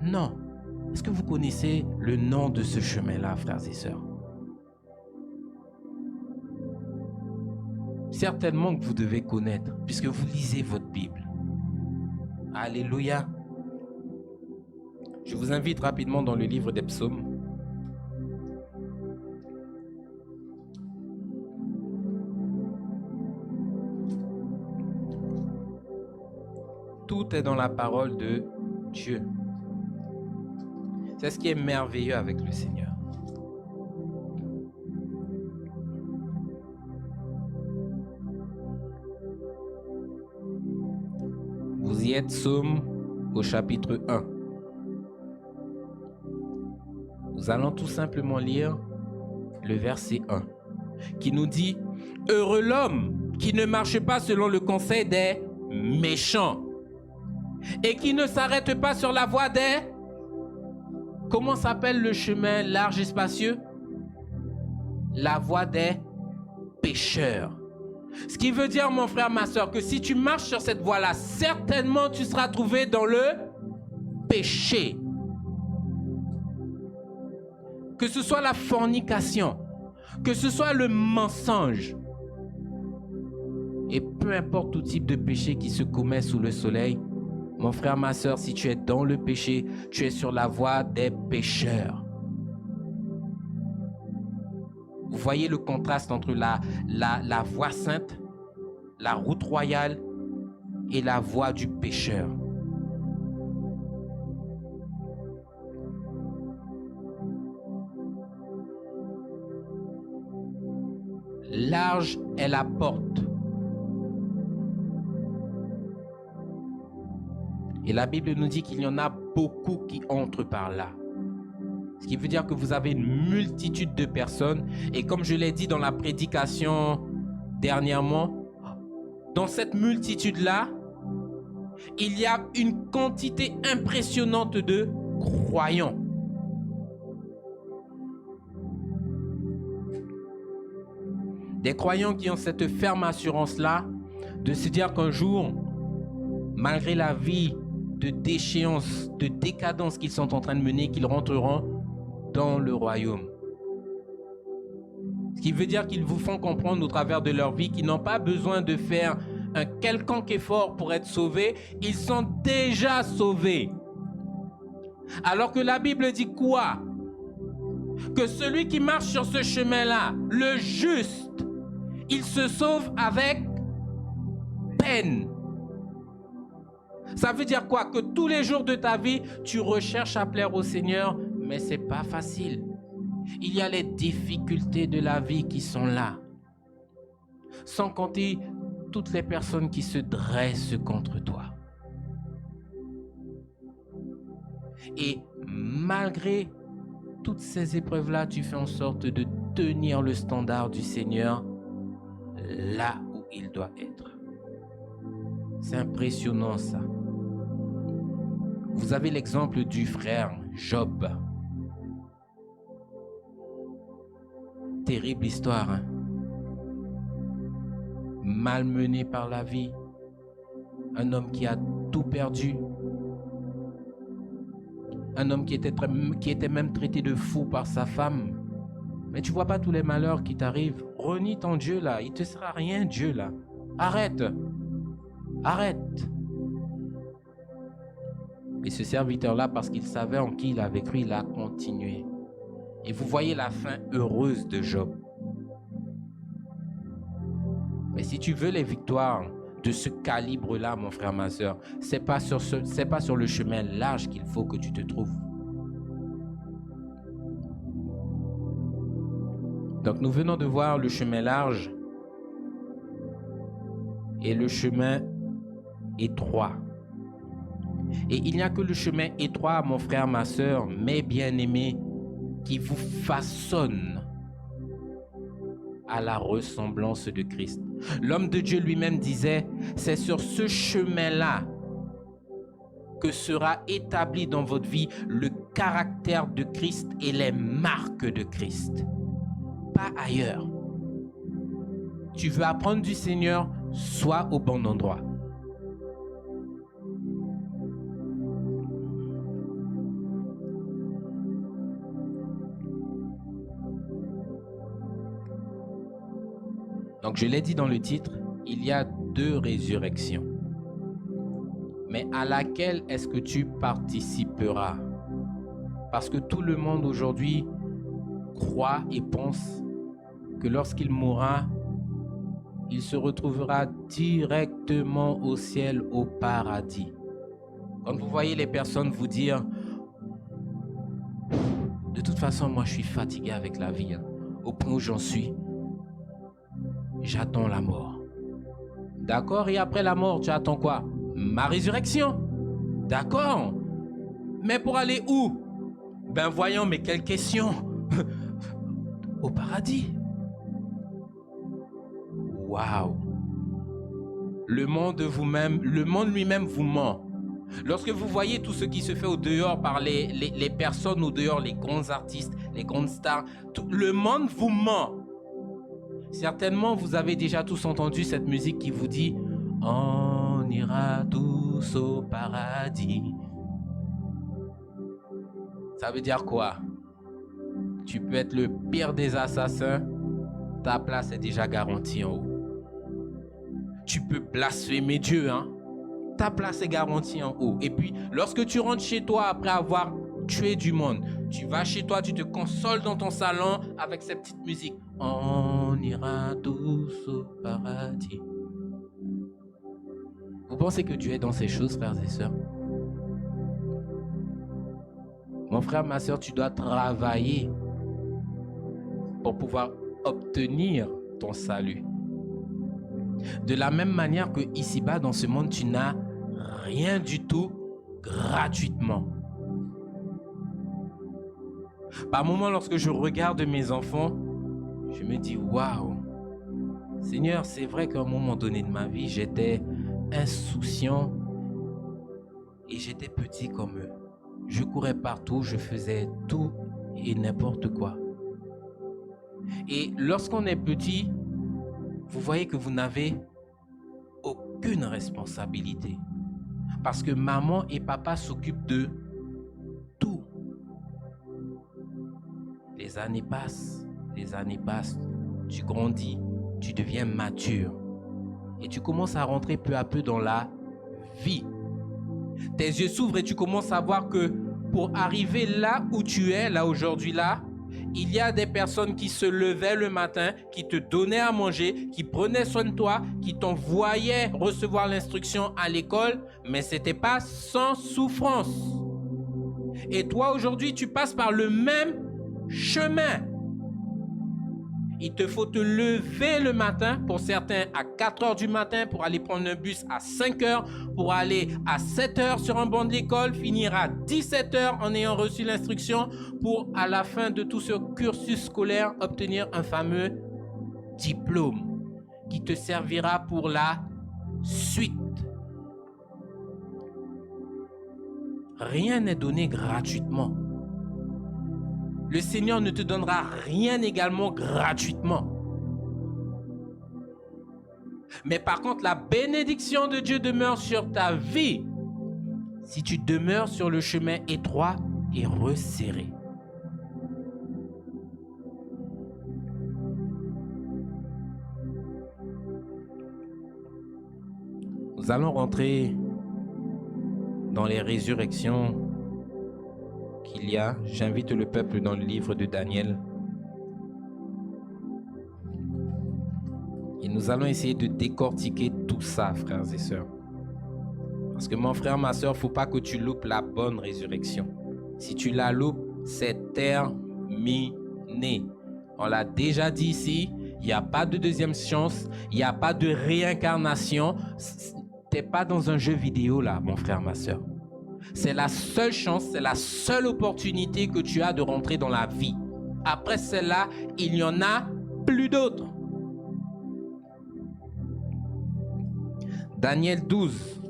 nom. Est-ce que vous connaissez le nom de ce chemin-là, frères et sœurs? Certainement que vous devez connaître, puisque vous lisez votre Bible. Alléluia. Je vous invite rapidement dans le livre des psaumes. Tout est dans la parole de Dieu. C'est ce qui est merveilleux avec le Seigneur. Vous y êtes, psaume au chapitre 1. Nous allons tout simplement lire le verset 1 qui nous dit « Heureux l'homme qui ne marche pas selon le conseil des méchants et qui ne s'arrête pas sur la voie des... » Comment s'appelle le chemin large et spacieux? La voie des pécheurs. Ce qui veut dire, mon frère, ma soeur, que si tu marches sur cette voie-là, certainement tu seras trouvé dans le péché. Que ce soit la fornication, que ce soit le mensonge. Et peu importe tout type de péché qui se commet sous le soleil, mon frère, ma soeur, si tu es dans le péché, tu es sur la voie des pécheurs. Vous voyez le contraste entre la voie sainte, la route royale et la voie du pécheur. Large est la porte. Et la Bible nous dit qu'il y en a beaucoup qui entrent par là. Ce qui veut dire que vous avez une multitude de personnes. Et comme je l'ai dit dans la prédication dernièrement, dans cette multitude-là, il y a une quantité impressionnante de croyants. Des croyants qui ont cette ferme assurance-là de se dire qu'un jour, malgré la vie de déchéance, de décadence qu'ils sont en train de mener, qu'ils rentreront dans le royaume. Ce qui veut dire qu'ils vous font comprendre au travers de leur vie qu'ils n'ont pas besoin de faire un quelconque effort pour être sauvés. Ils sont déjà sauvés. Alors que la Bible dit quoi? Que celui qui marche sur ce chemin-là, le juste, il se sauve avec peine. Ça veut dire quoi? Que tous les jours de ta vie, tu recherches à plaire au Seigneur, mais c'est pas facile. Il y a les difficultés de la vie qui sont là. Sans compter toutes les personnes qui se dressent contre toi. Et malgré toutes ces épreuves-là, tu fais en sorte de tenir le standard du Seigneur là où il doit être. C'est impressionnant ça. Vous avez l'exemple du frère Job. Terrible histoire, hein? Malmené par la vie. Un homme qui a tout perdu. Un homme qui était même traité de fou par sa femme. Mais tu vois pas tous les malheurs qui t'arrivent. Renie ton Dieu là. Il te sert à rien, Dieu là. Arrête. Arrête. Et ce serviteur-là, parce qu'il savait en qui il avait cru, il a continué. Et vous voyez la fin heureuse de Job. Mais si tu veux les victoires de ce calibre-là, mon frère, ma soeur, c'est pas sur le chemin large qu'il faut que tu te trouves. Donc nous venons de voir le chemin large et le chemin étroit. Et il n'y a que le chemin étroit, mon frère, ma soeur, mes bien-aimés, qui vous façonne à la ressemblance de Christ. L'homme de Dieu lui-même disait, c'est sur ce chemin-là que sera établi dans votre vie le caractère de Christ et les marques de Christ. Pas ailleurs. Tu veux apprendre du Seigneur, sois au bon endroit. Donc je l'ai dit dans le titre, il y a 2 résurrections. Mais à laquelle est-ce que tu participeras? Parce que tout le monde aujourd'hui croit et pense que lorsqu'il mourra, il se retrouvera directement au ciel, au paradis. Quand vous voyez les personnes vous dire, de toute façon, moi je suis fatigué avec la vie, hein, au point où j'en suis, j'attends la mort. D'accord? Et après la mort, tu attends quoi? Ma résurrection. D'accord? Mais pour aller où? Ben voyons, mais quelle question? Au paradis. Waouh! Le monde lui-même vous ment. Lorsque vous voyez tout ce qui se fait au dehors par les personnes au dehors, les grands artistes, les grandes stars, le monde vous ment. Certainement, vous avez déjà tous entendu cette musique qui vous dit « On ira tous au paradis ». Ça veut dire quoi? Tu peux être le pire des assassins, ta place est déjà garantie en haut. tu peux blasphémer Dieu, hein. Ta place est garantie en haut. Et puis, lorsque tu rentres chez toi après avoir tué du monde, tu vas chez toi, tu te consoles dans ton salon avec cette petite musique. On ira tous au paradis. Vous pensez que Dieu est dans ces choses, frères et sœurs? Mon frère, ma sœur, tu dois travailler pour pouvoir obtenir ton salut. De la même manière que ici-bas, dans ce monde, tu n'as rien du tout gratuitement. Par moments, lorsque je regarde mes enfants, je me dis, waouh, Seigneur, c'est vrai qu'à un moment donné de ma vie, j'étais insouciant et j'étais petit comme eux. Je courais partout, je faisais tout et n'importe quoi. Et lorsqu'on est petit, vous voyez que vous n'avez aucune responsabilité. Parce que maman et papa s'occupent de tout. Les années passent, tu grandis, tu deviens mature. Et tu commences à rentrer peu à peu dans la vie. Tes yeux s'ouvrent et tu commences à voir que pour arriver là où tu es, là aujourd'hui, là, il y a des personnes qui se levaient le matin, qui te donnaient à manger, qui prenaient soin de toi, qui t'envoyaient recevoir l'instruction à l'école, mais ce n'était pas sans souffrance. Et toi, aujourd'hui, tu passes par le même chemin. Il te faut te lever le matin, pour certains à 4 heures du matin, pour aller prendre un bus à 5 heures, pour aller à 7 heures sur un banc de l'école, finir à 17 heures en ayant reçu l'instruction, pour à la fin de tout ce cursus scolaire, obtenir un fameux diplôme qui te servira pour la suite. Rien n'est donné gratuitement. Le Seigneur ne te donnera rien également gratuitement. Mais par contre, la bénédiction de Dieu demeure sur ta vie si tu demeures sur le chemin étroit et resserré. Nous allons rentrer dans les résurrections qu'il y a. J'invite le peuple dans le livre de Daniel. Et nous allons essayer de décortiquer tout ça, frères et sœurs. Parce que mon frère, ma sœur, il ne faut pas que tu loupes la bonne résurrection. Si tu la loupes, c'est terminé. On l'a déjà dit ici, il n'y a pas de deuxième chance, il n'y a pas de réincarnation. Tu n'es pas dans un jeu vidéo là, mon frère, ma sœur. C'est la seule chance, c'est la seule opportunité que tu as de rentrer dans la vie. Après celle-là, il n'y en a plus d'autres. Daniel 12.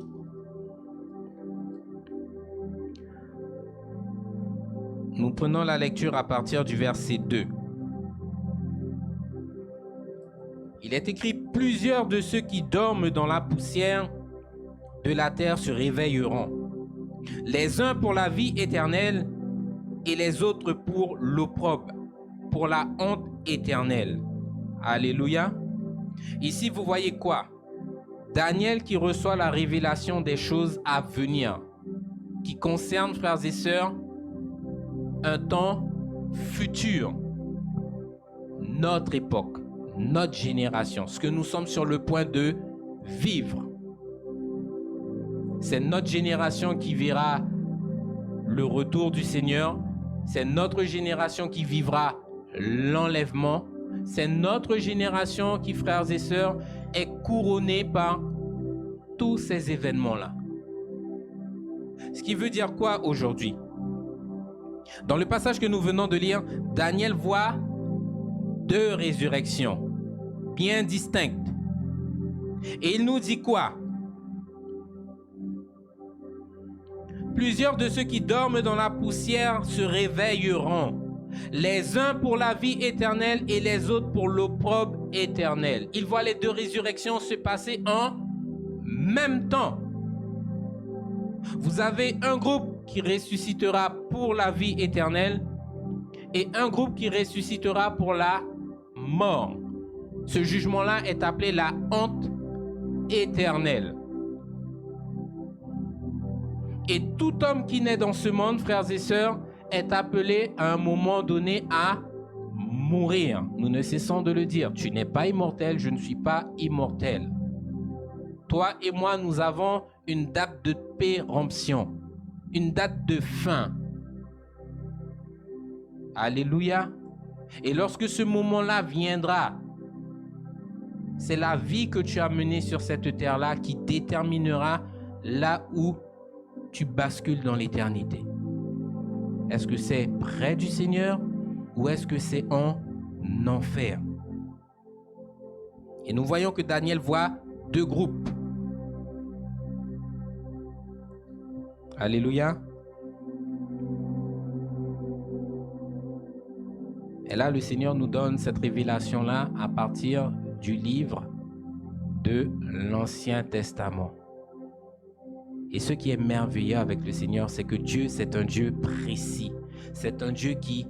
Nous prenons la lecture à partir du verset 2. Il est écrit: plusieurs de ceux qui dorment dans la poussière de la terre se réveilleront. Les uns pour la vie éternelle et les autres pour l'opprobre, pour la honte éternelle. Alléluia. Ici, vous voyez quoi? Daniel qui reçoit la révélation des choses à venir, qui concerne, frères et sœurs, un temps futur, notre époque, notre génération, ce que nous sommes sur le point de vivre. C'est notre génération qui verra le retour du Seigneur. C'est notre génération qui vivra l'enlèvement. C'est notre génération qui, frères et sœurs, est couronnée par tous ces événements-là. Ce qui veut dire quoi aujourd'hui? Dans le passage que nous venons de lire, Daniel voit deux résurrections bien distinctes. Et il nous dit quoi? Plusieurs de ceux qui dorment dans la poussière se réveilleront, les uns pour la vie éternelle et les autres pour l'opprobre éternel. Il voit les deux résurrections se passer en même temps. Vous avez un groupe qui ressuscitera pour la vie éternelle et un groupe qui ressuscitera pour la mort. Ce jugement-là est appelé la honte éternelle. Et tout homme qui naît dans ce monde, frères et sœurs, est appelé à un moment donné à mourir. Nous ne cessons de le dire. Tu n'es pas immortel, je ne suis pas immortel. Toi et moi, nous avons une date de péremption, une date de fin. Alléluia. Et lorsque ce moment-là viendra, c'est la vie que tu as menée sur cette terre-là qui déterminera là où tu bascules dans l'éternité. Est-ce que c'est près du Seigneur ou est-ce que c'est en enfer? Et nous voyons que Daniel voit deux groupes. Alléluia. Et là, le Seigneur nous donne cette révélation-là à partir du livre de l'Ancien Testament. Et ce qui est merveilleux avec le Seigneur, c'est que Dieu, c'est un Dieu précis. C'est un Dieu qui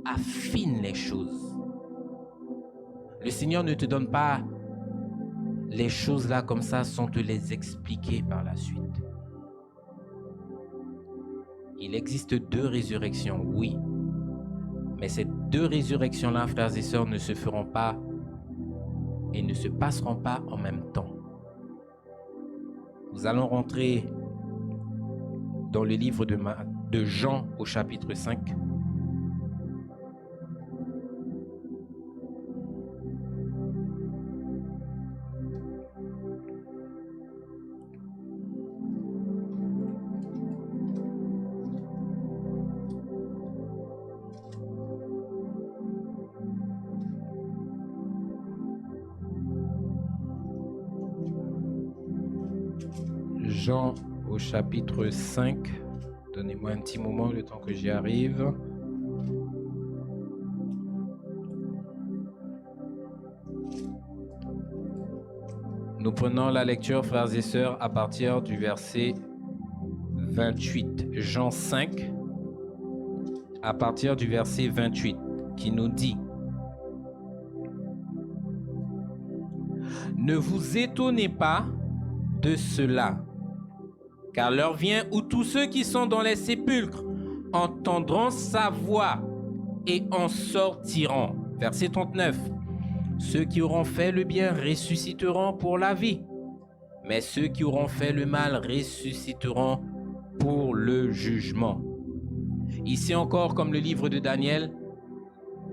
affine les choses. Le Seigneur ne te donne pas les choses là comme ça sans te les expliquer par la suite. Il existe deux résurrections, oui. Mais ces deux résurrections-là, frères et sœurs, ne se feront pas et ne se passeront pas en même temps. Nous allons rentrer dans le livre de Jean au chapitre 5. Jean au chapitre 5. Donnez-moi un petit moment, le temps que j'y arrive. Nous prenons la lecture, frères et sœurs, à partir du verset 28. Jean 5, à partir du verset 28, qui nous dit: Ne vous étonnez pas de cela, car l'heure vient où tous ceux qui sont dans les sépulcres entendront sa voix et en sortiront. Verset 39. Ceux qui auront fait le bien ressusciteront pour la vie, mais ceux qui auront fait le mal ressusciteront pour le jugement. Ici encore, comme le livre de Daniel,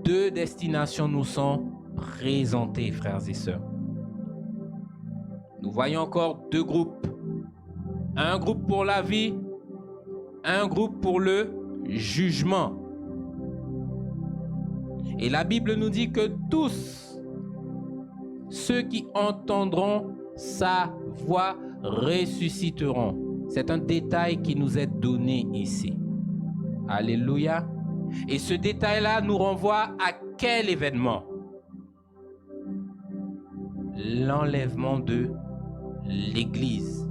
deux destinations nous sont présentées, frères et sœurs. Nous voyons encore deux groupes. Un groupe pour la vie, un groupe pour le jugement. Et la Bible nous dit que tous ceux qui entendront sa voix ressusciteront. C'est un détail qui nous est donné ici. Alléluia. Et ce détail-là nous renvoie à quel événement? L'enlèvement de l'Église.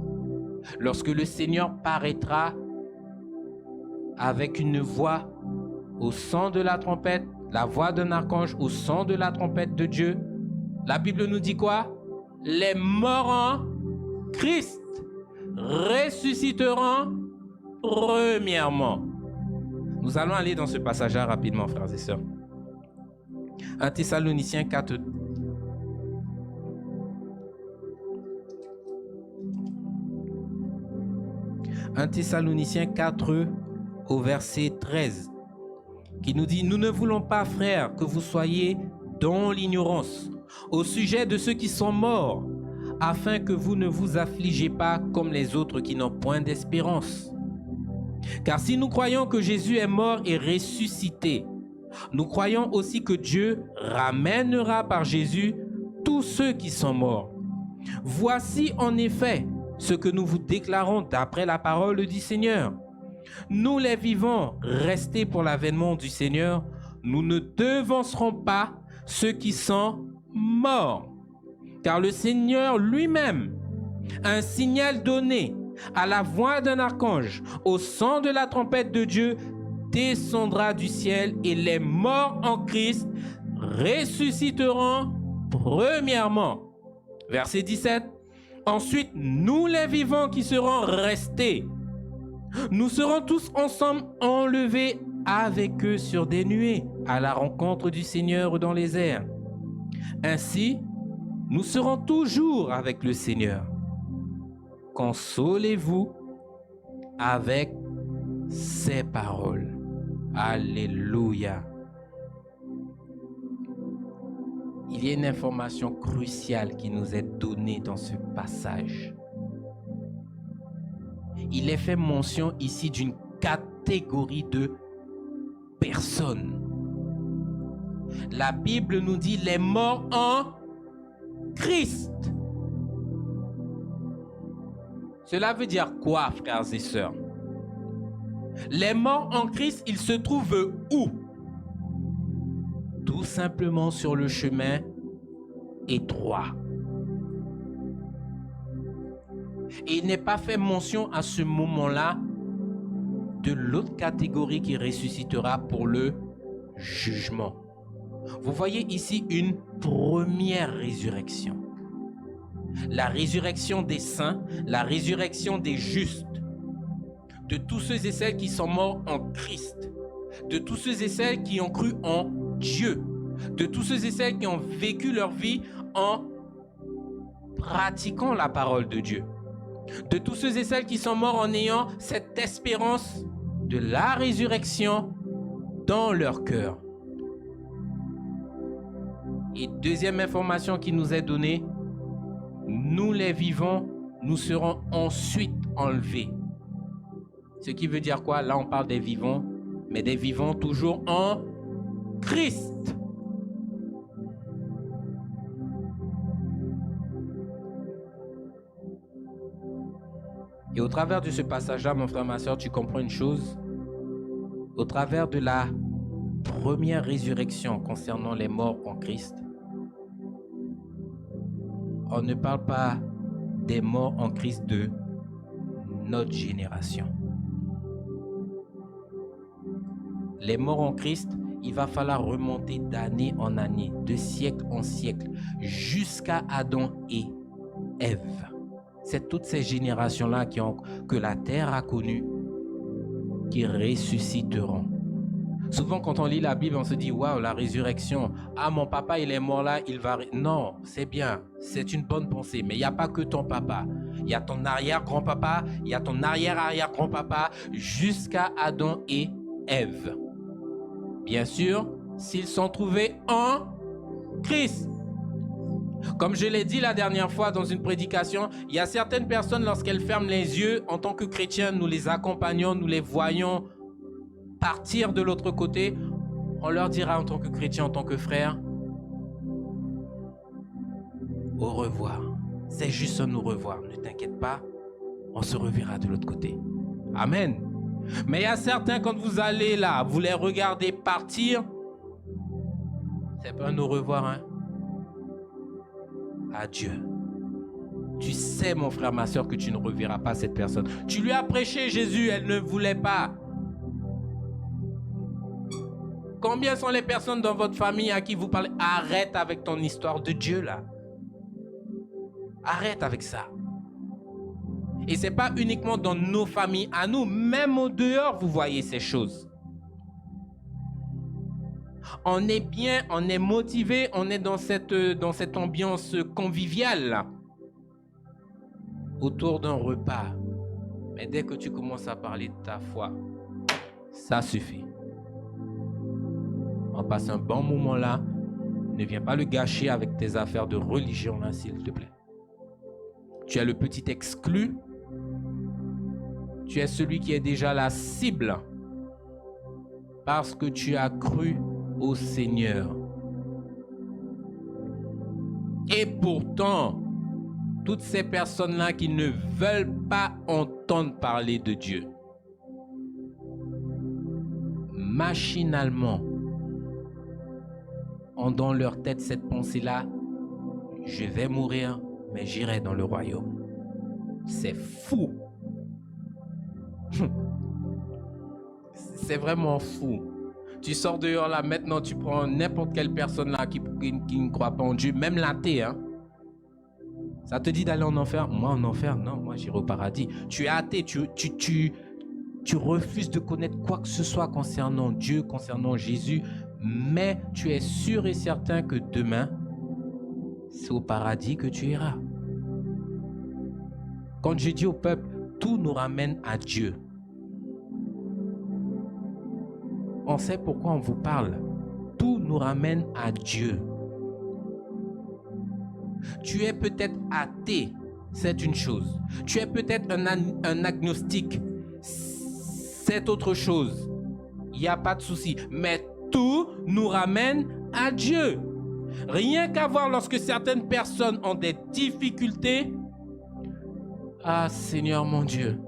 Lorsque le Seigneur paraîtra avec une voix au son de la trompette, la voix d'un archange au son de la trompette de Dieu, la Bible nous dit quoi? Les morts en Christ ressusciteront premièrement. Nous allons aller dans ce passage-là rapidement, frères et sœurs. 1 Thessaloniciens 4. 1 Thessaloniciens 4 au verset 13, qui nous dit: Nous ne voulons pas, frères, que vous soyez dans l'ignorance au sujet de ceux qui sont morts, afin que vous ne vous affligez pas comme les autres qui n'ont point d'espérance. Car si nous croyons que Jésus est mort et ressuscité, nous croyons aussi que Dieu ramènera par Jésus tous ceux qui sont morts. Voici en effet ce que nous vous déclarons d'après la parole du Seigneur. Nous les vivants, restés pour l'avènement du Seigneur, nous ne devancerons pas ceux qui sont morts. Car le Seigneur lui-même, un signal donné à la voix d'un archange, au son de la trompette de Dieu, descendra du ciel et les morts en Christ ressusciteront premièrement. Verset 17. Ensuite, nous les vivants qui serons restés, nous serons tous ensemble enlevés avec eux sur des nuées, à la rencontre du Seigneur dans les airs. Ainsi, nous serons toujours avec le Seigneur. Consolez-vous avec ces paroles. Alléluia. Il y a une information cruciale qui nous est donnée dans ce passage. Il est fait mention ici d'une catégorie de personnes. La Bible nous dit les morts en Christ. Cela veut dire quoi, frères et sœurs? Les morts en Christ, ils se trouvent où? Tout simplement sur le chemin étroit. Et il n'est pas fait mention à ce moment-là de l'autre catégorie qui ressuscitera pour le jugement. Vous voyez ici une première résurrection. La résurrection des saints, la résurrection des justes, de tous ceux et celles qui sont morts en Christ, de tous ceux et celles qui ont cru en Dieu, de tous ceux et celles qui ont vécu leur vie en pratiquant la parole de Dieu, de tous ceux et celles qui sont morts en ayant cette espérance de la résurrection dans leur cœur. Et deuxième information qui nous est donnée, nous les vivants, nous serons ensuite enlevés. Ce qui veut dire quoi? Là, on parle des vivants, mais des vivants toujours en Christ. Et au travers de ce passage-là, mon frère, ma soeur, tu comprends une chose? Au travers de la première résurrection concernant les morts en Christ, on ne parle pas des morts en Christ de notre génération. Les morts en Christ, il va falloir remonter d'année en année, de siècle en siècle, jusqu'à Adam et Ève. C'est toutes ces générations-là que la terre a connues qui ressusciteront. Souvent, quand on lit la Bible, on se dit « Waouh, la résurrection. Ah, mon papa, il est mort là, il va... » Non, c'est bien, c'est une bonne pensée. Mais il n'y a pas que ton papa. Il y a ton arrière-grand-papa, il y a ton arrière-arrière-grand-papa, jusqu'à Adam et Ève. Bien sûr, s'ils sont trouvés en Christ. Comme je l'ai dit la dernière fois dans une prédication, il y a certaines personnes, lorsqu'elles ferment les yeux, en tant que chrétiens, nous les accompagnons, nous les voyons partir de l'autre côté. On leur dira en tant que chrétien, en tant que frère, au revoir. C'est juste un au revoir. Ne t'inquiète pas, on se reverra de l'autre côté. Amen. Mais il y a certains, quand vous allez là, vous les regardez partir, c'est pas un au revoir, hein. Adieu. Tu sais, mon frère, ma soeur, que tu ne reverras pas cette personne. Tu lui as prêché Jésus, elle ne voulait pas. Combien sont les personnes dans votre famille à qui vous parlez? Arrête avec ton histoire de Dieu, là. Arrête avec ça. Et ce n'est pas uniquement dans nos familles à nous, même au dehors, vous voyez ces choses. On est bien, on est motivé, on est dans cette ambiance conviviale là, autour d'un repas. Mais dès que tu commences à parler de ta foi, ça suffit. On passe un bon moment là. Ne viens pas le gâcher avec tes affaires de religion là, s'il te plaît. Tu es le petit exclu. Tu es celui qui est déjà la cible parce que tu as cru au Seigneur. Et pourtant, toutes ces personnes-là qui ne veulent pas entendre parler de Dieu, machinalement, ont dans leur tête cette pensée-là, je vais mourir, mais j'irai dans le royaume. C'est fou. C'est vraiment fou. Tu sors dehors là, maintenant tu prends n'importe quelle personne là qui ne croit pas en Dieu, même l'athée, hein. Ça te dit d'aller en enfer? Moi, en enfer, non, moi, j'irai au paradis. Tu es athée, tu refuses de connaître quoi que ce soit concernant Dieu, concernant Jésus, mais tu es sûr et certain que demain, c'est au paradis que tu iras. Quand je dis au peuple, tout nous ramène à Dieu. On sait pourquoi on vous parle. Tout nous ramène à Dieu. Tu es peut-être athée, c'est une chose. Tu es peut-être un agnostique, c'est autre chose. Il n'y a pas de souci. Mais tout nous ramène à Dieu. Rien qu'à voir lorsque certaines personnes ont des difficultés. Ah Seigneur mon Dieu.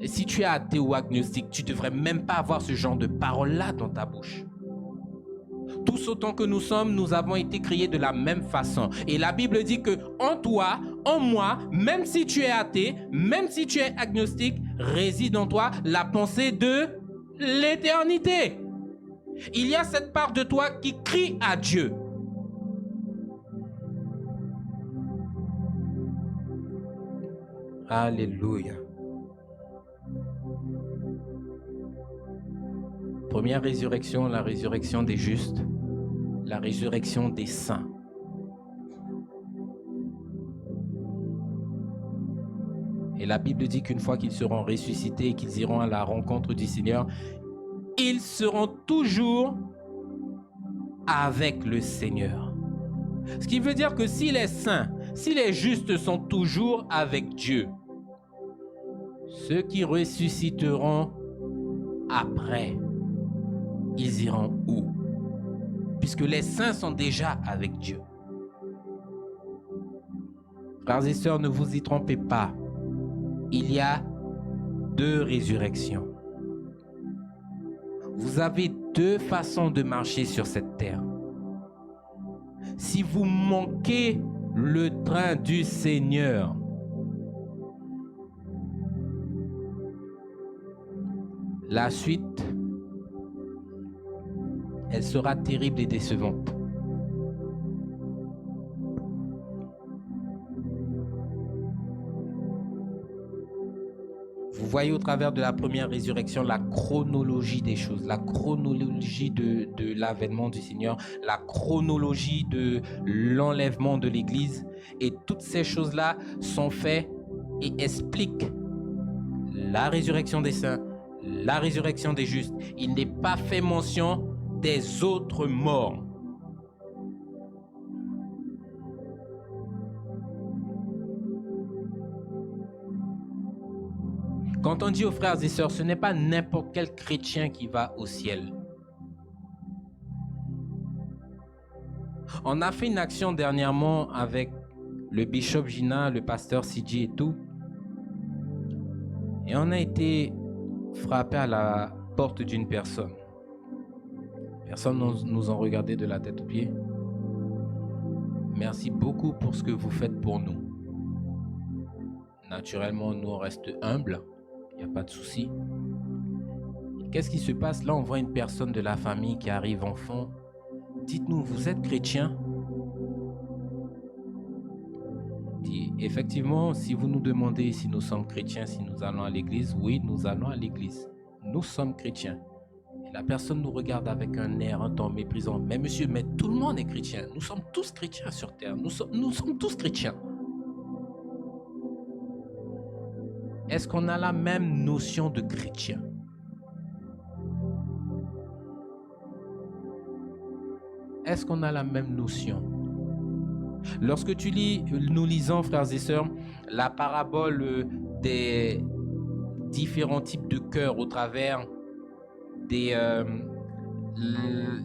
Et si tu es athée ou agnostique, tu ne devrais même pas avoir ce genre de paroles-là dans ta bouche. Tous autant que nous sommes, nous avons été créés de la même façon. Et la Bible dit que en toi, en moi, même si tu es athée, même si tu es agnostique, réside en toi la pensée de l'éternité. Il y a cette part de toi qui crie à Dieu. Alléluia. Première résurrection, la résurrection des justes, la résurrection des saints. Et la Bible dit qu'une fois qu'ils seront ressuscités et qu'ils iront à la rencontre du Seigneur, ils seront toujours avec le Seigneur. Ce qui veut dire que si les saints, si les justes sont toujours avec Dieu, ceux qui ressusciteront après, ils iront où? Puisque les saints sont déjà avec Dieu. Frères et sœurs, ne vous y trompez pas. Il y a deux résurrections. Vous avez deux façons de marcher sur cette terre. Si vous manquez le train du Seigneur, la suite, elle sera terrible et décevante. Vous voyez au travers de la première résurrection la chronologie des choses, la chronologie de l'avènement du Seigneur, la chronologie de l'enlèvement de l'Église. Et toutes ces choses-là sont faites et expliquent la résurrection des saints, la résurrection des justes. Il n'est pas fait mention des autres morts. Quand on dit aux frères et sœurs, ce n'est pas n'importe quel chrétien qui va au ciel. On a fait une action dernièrement avec le bishop Gina, le pasteur CJ et tout. Et on a été frappé à la porte d'une personne. Personne nous a regardé de la tête aux pieds. Merci beaucoup pour ce que vous faites pour nous. Naturellement, nous on reste humbles. Il n'y a pas de souci. Qu'est-ce qui se passe? Là, on voit une personne de la famille qui arrive en fond. Dites-nous, vous êtes chrétien? Dit, effectivement, si vous nous demandez si nous sommes chrétiens, si nous allons à l'église, oui, nous allons à l'église. Nous sommes chrétiens. Et la personne nous regarde avec un air, un ton méprisant. Mais monsieur, mais tout le monde est chrétien. Nous sommes tous chrétiens sur terre. Nous sommes tous chrétiens. Est-ce qu'on a la même notion de chrétien? Est-ce qu'on a la même notion? Lorsque nous lisons, frères et sœurs, la parabole des différents types de cœurs au travers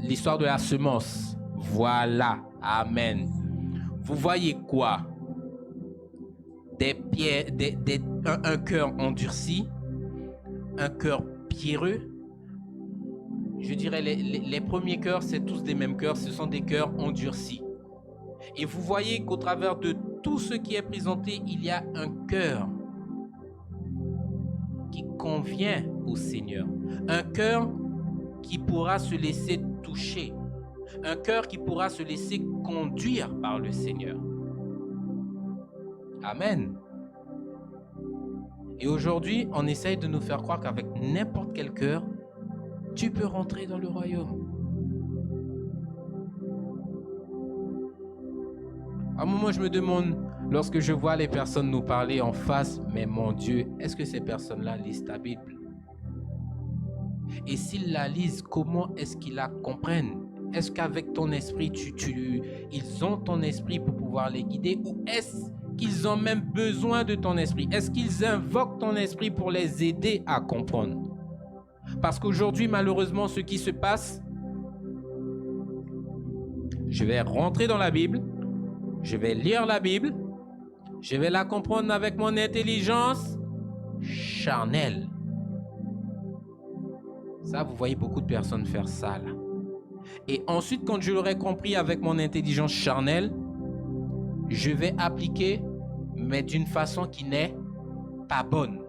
l'histoire de la semence. Voilà, amen. Vous voyez quoi? Un cœur endurci, un cœur pierreux. Je dirais les premiers cœurs, c'est tous des mêmes cœurs, ce sont des cœurs endurcis. Et vous voyez qu'au travers de tout ce qui est présenté, il y a un cœur qui convient au Seigneur. Un cœur qui pourra se laisser toucher. Un cœur qui pourra se laisser conduire par le Seigneur. Amen. Et aujourd'hui, on essaye de nous faire croire qu'avec n'importe quel cœur, tu peux rentrer dans le royaume. À un moment, je me demande, lorsque je vois les personnes nous parler en face, mais mon Dieu, est-ce que ces personnes-là lisent ta Bible? Et s'ils la lisent, comment est-ce qu'ils la comprennent? Est-ce qu'avec ton esprit, ils ont ton esprit pour pouvoir les guider? Ou est-ce qu'ils ont même besoin de ton esprit? Est-ce qu'ils invoquent ton esprit pour les aider à comprendre? Parce qu'aujourd'hui, malheureusement, ce qui se passe, je vais rentrer dans la Bible, je vais lire la Bible, je vais la comprendre avec mon intelligence charnelle. Ça, vous voyez beaucoup de personnes faire ça, là. Et ensuite, quand je l'aurai compris avec mon intelligence charnelle, je vais appliquer, mais d'une façon qui n'est pas bonne.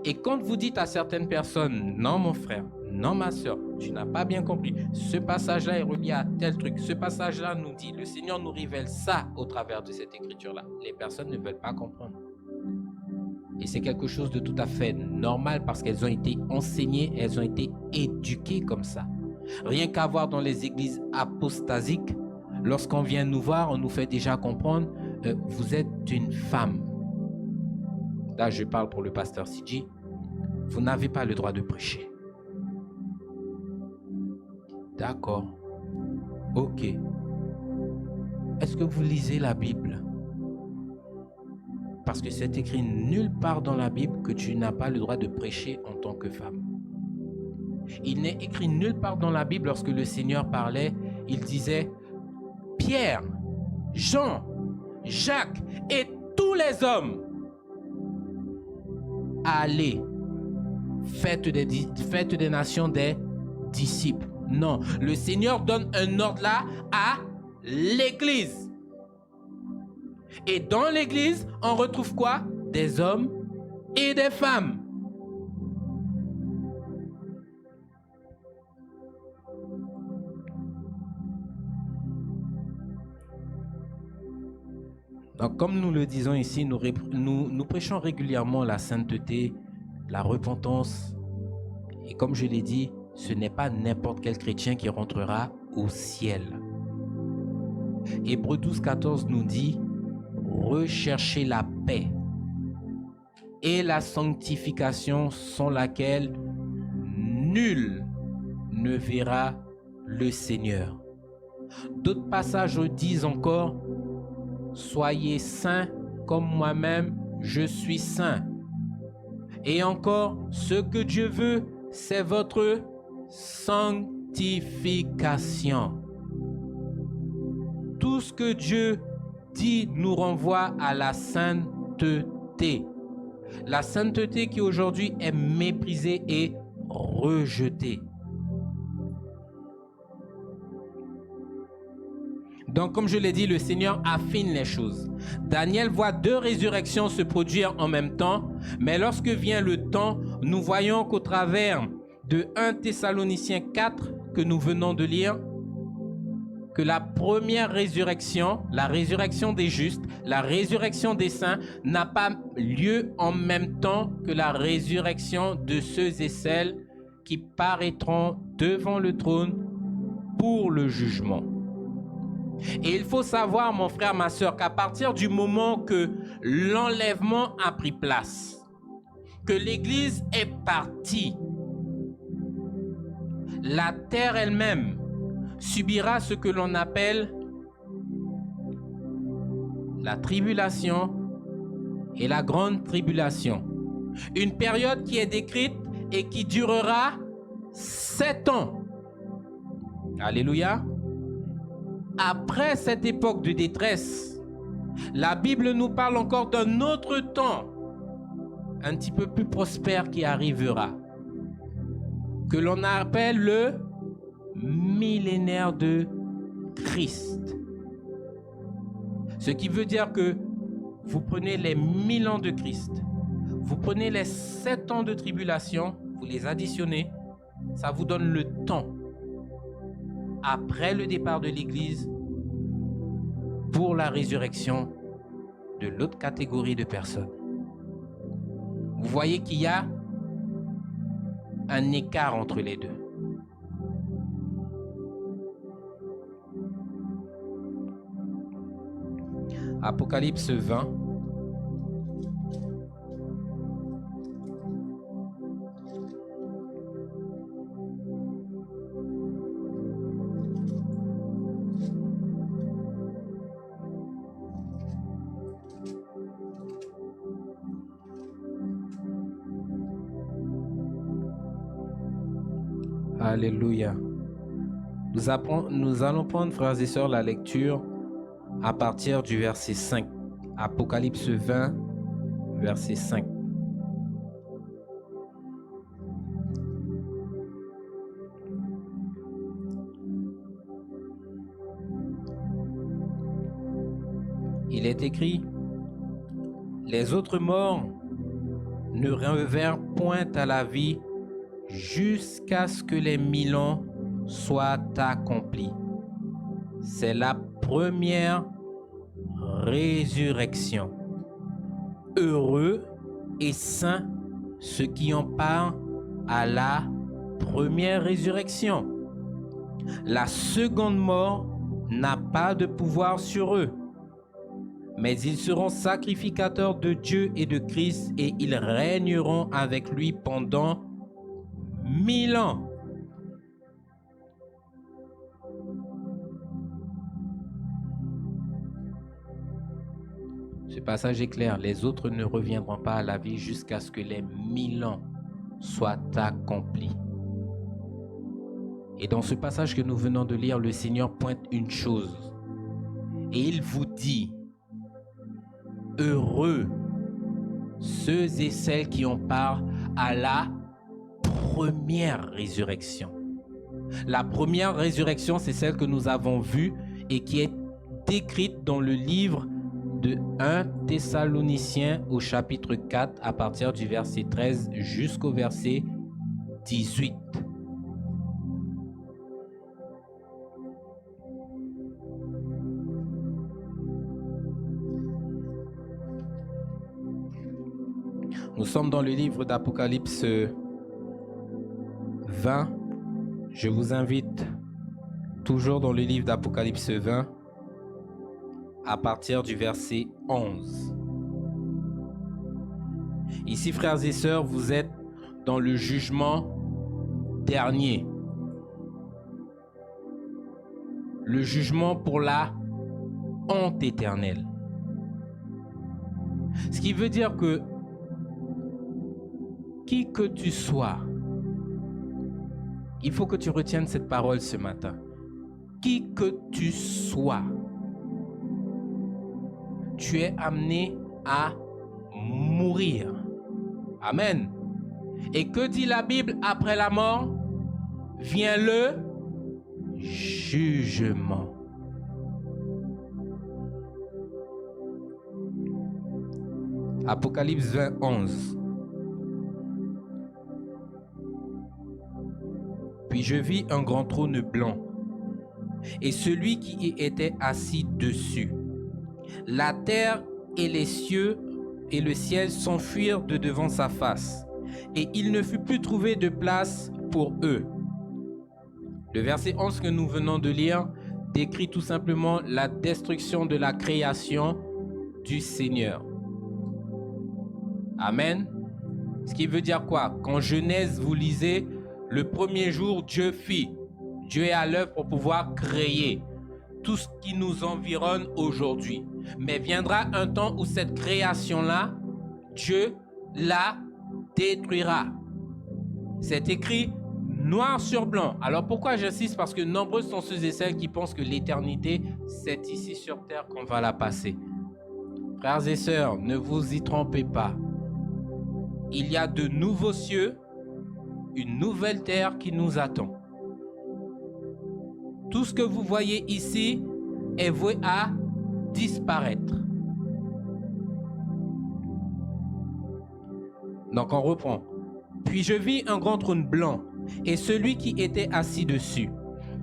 Et quand vous dites à certaines personnes, non mon frère, non ma soeur, tu n'as pas bien compris, ce passage-là est relié à tel truc, ce passage-là nous dit, le Seigneur nous révèle ça au travers de cette écriture-là. Les personnes ne veulent pas comprendre. Et c'est quelque chose de tout à fait normal parce qu'elles ont été enseignées, elles ont été éduquées comme ça. Rien qu'à voir dans les églises apostasiques, lorsqu'on vient nous voir, on nous fait déjà comprendre, vous êtes une femme. Là, je parle pour le pasteur Sidi. Vous n'avez pas le droit de prêcher. D'accord. Ok. Est-ce que vous lisez la Bible? Parce que c'est écrit nulle part dans la Bible que tu n'as pas le droit de prêcher en tant que femme. Il n'est écrit nulle part dans la Bible lorsque le Seigneur parlait, il disait Pierre, Jean, Jacques et tous les hommes, allez, faites des nations des disciples. Non, le Seigneur donne un ordre là à l'Église. Et dans l'Église, on retrouve quoi? Des hommes et des femmes. Donc, comme nous le disons ici, nous prêchons régulièrement la sainteté, la repentance. Et comme je l'ai dit, ce n'est pas n'importe quel chrétien qui rentrera au ciel. Hébreux 12, 14 nous dit « Recherchez la paix et la sanctification sans laquelle nul ne verra le Seigneur. » D'autres passages disent encore « Soyez saints comme moi-même je suis saint. » Et encore, ce que Dieu veut, c'est votre sanctification. Tout ce que Dieu dit nous renvoie à la sainteté. La sainteté qui aujourd'hui est méprisée et rejetée. Donc, comme je l'ai dit, le Seigneur affine les choses. Daniel voit 2 résurrections se produire en même temps, mais lorsque vient le temps, nous voyons qu'au travers de 1 Thessaloniciens 4 que nous venons de lire, que la première résurrection, la résurrection des justes, la résurrection des saints n'a pas lieu en même temps que la résurrection de ceux et celles qui paraîtront devant le trône pour le jugement. Et il faut savoir, mon frère, ma soeur, qu'à partir du moment que l'enlèvement a pris place, que l'Église est partie, la terre elle-même subira ce que l'on appelle la tribulation et la grande tribulation. Une période qui est décrite et qui durera 7 ans. Alléluia. Après cette époque de détresse, la Bible nous parle encore d'un autre temps, un petit peu plus prospère qui arrivera, que l'on appelle le millénaire de Christ. Ce qui veut dire que vous prenez les 1000 ans de Christ, vous prenez les 7 ans de tribulation, vous les additionnez, ça vous donne le temps après le départ de l'Église pour la résurrection de l'autre catégorie de personnes. Vous voyez qu'il y a un écart entre les deux. Apocalypse 20. Alléluia. Nous allons prendre, frères et sœurs, la lecture à partir du verset 5. Apocalypse 20, verset 5. Il est écrit: les autres morts ne revinrent point à la vie jusqu'à ce que les 1000 ans soient accomplis. C'est la première résurrection. Heureux et saints ceux qui ont part à la première résurrection. La seconde mort n'a pas de pouvoir sur eux, mais ils seront sacrificateurs de Dieu et de Christ, et ils régneront avec lui pendant 1000 ans. Ce passage est clair. Les autres ne reviendront pas à la vie jusqu'à ce que les 1000 ans soient accomplis. Et dans ce passage que nous venons de lire, le Seigneur pointe une chose. Et il vous dit: heureux ceux et celles qui ont part à la première résurrection. La première résurrection, c'est celle que nous avons vue et qui est décrite dans le livre de 1 Thessaloniciens au chapitre 4 à partir du verset 13 jusqu'au verset 18. Nous sommes dans le livre d'Apocalypse 20. Je vous invite, toujours dans le livre d'Apocalypse 20, à partir du verset 11. Ici, frères et sœurs, vous êtes dans le jugement dernier. Le jugement pour la honte éternelle. Ce qui veut dire que qui que tu sois, il faut que tu retiennes cette parole ce matin. Qui que tu sois, tu es amené à mourir. Amen. Et que dit la Bible après la mort? Vient le jugement. Apocalypse 20, 11. Puis je vis un grand trône blanc, et celui qui y était assis dessus. La terre et les cieux et le ciel s'enfuirent de devant sa face, et il ne fut plus trouvé de place pour eux. Le verset 11 que nous venons de lire décrit tout simplement la destruction de la création du Seigneur. Amen. Ce qui veut dire quoi? Quand Genèse, vous lisez, le premier jour, Dieu fit. Dieu est à l'œuvre pour pouvoir créer tout ce qui nous environne aujourd'hui. Mais viendra un temps où cette création-là, Dieu la détruira. C'est écrit noir sur blanc. Alors pourquoi j'insiste? Parce que nombreux sont ceux et celles qui pensent que l'éternité, c'est ici sur terre qu'on va la passer. Frères et sœurs, ne vous y trompez pas. Il y a de nouveaux cieux, une nouvelle terre qui nous attend. Tout ce que vous voyez ici est voué à disparaître. Donc on reprend. Puis je vis un grand trône blanc et celui qui était assis dessus.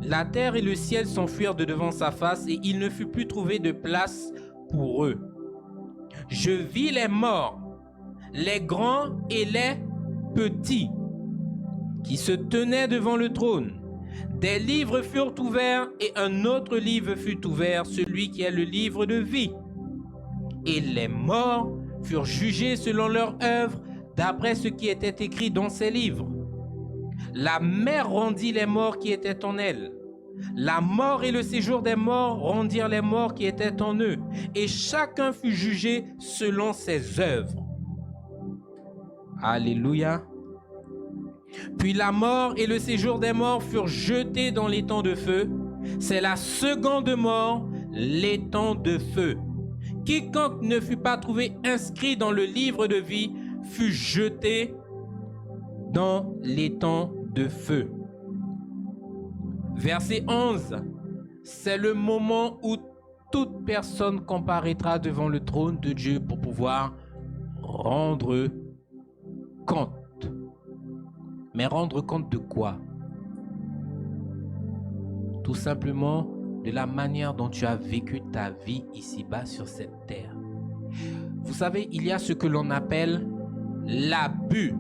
La terre et le ciel s'enfuirent de devant sa face et il ne fut plus trouvé de place pour eux. Je vis les morts, les grands et les petits, qui se tenaient devant le trône. Des livres furent ouverts et un autre livre fut ouvert, celui qui est le livre de vie. Et les morts furent jugés selon leurs œuvres, d'après ce qui était écrit dans ces livres. La mer rendit les morts qui étaient en elle. La mort et le séjour des morts rendirent les morts qui étaient en eux. Et chacun fut jugé selon ses œuvres. Alléluia. Puis la mort et le séjour des morts furent jetés dans l'étang de feu. C'est la seconde mort, l'étang de feu. Quiconque ne fut pas trouvé inscrit dans le livre de vie fut jeté dans l'étang de feu. Verset 11. C'est le moment où toute personne comparaîtra devant le trône de Dieu pour pouvoir rendre compte. Mais rendre compte de quoi? Tout simplement de la manière dont tu as vécu ta vie ici-bas sur cette terre. Vous savez, il y a ce que l'on appelle l'abus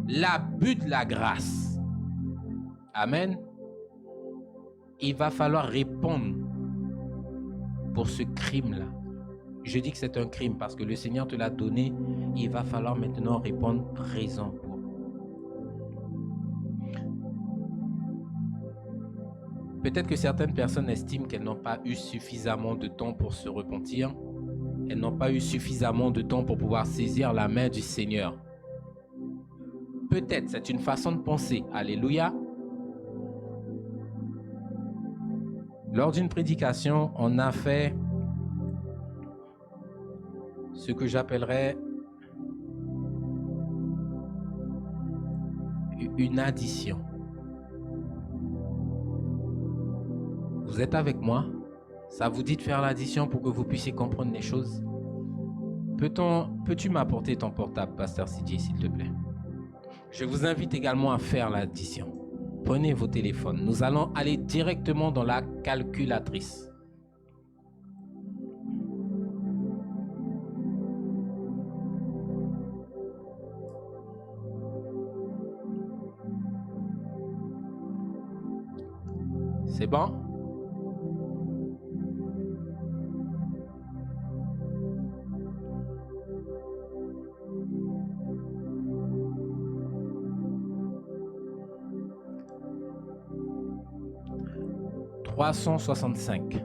de la grâce. Amen. Il va falloir répondre pour ce crime-là. Je dis que c'est un crime parce que le Seigneur te l'a donné. Il va falloir maintenant répondre présent pour. Peut-être que certaines personnes estiment qu'elles n'ont pas eu suffisamment de temps pour se repentir. Elles n'ont pas eu suffisamment de temps pour pouvoir saisir la main du Seigneur. Peut-être, c'est une façon de penser. Alléluia. Lors d'une prédication, on a fait ce que j'appellerais une addition. Vous êtes avec moi? Ça vous dit de faire l'addition pour que vous puissiez comprendre les choses? Peux-tu m'apporter ton portable, Pasteur CJ, s'il te plaît? Je vous invite également à faire l'addition. Prenez vos téléphones. Nous allons aller directement dans la calculatrice. C'est bon? « 365.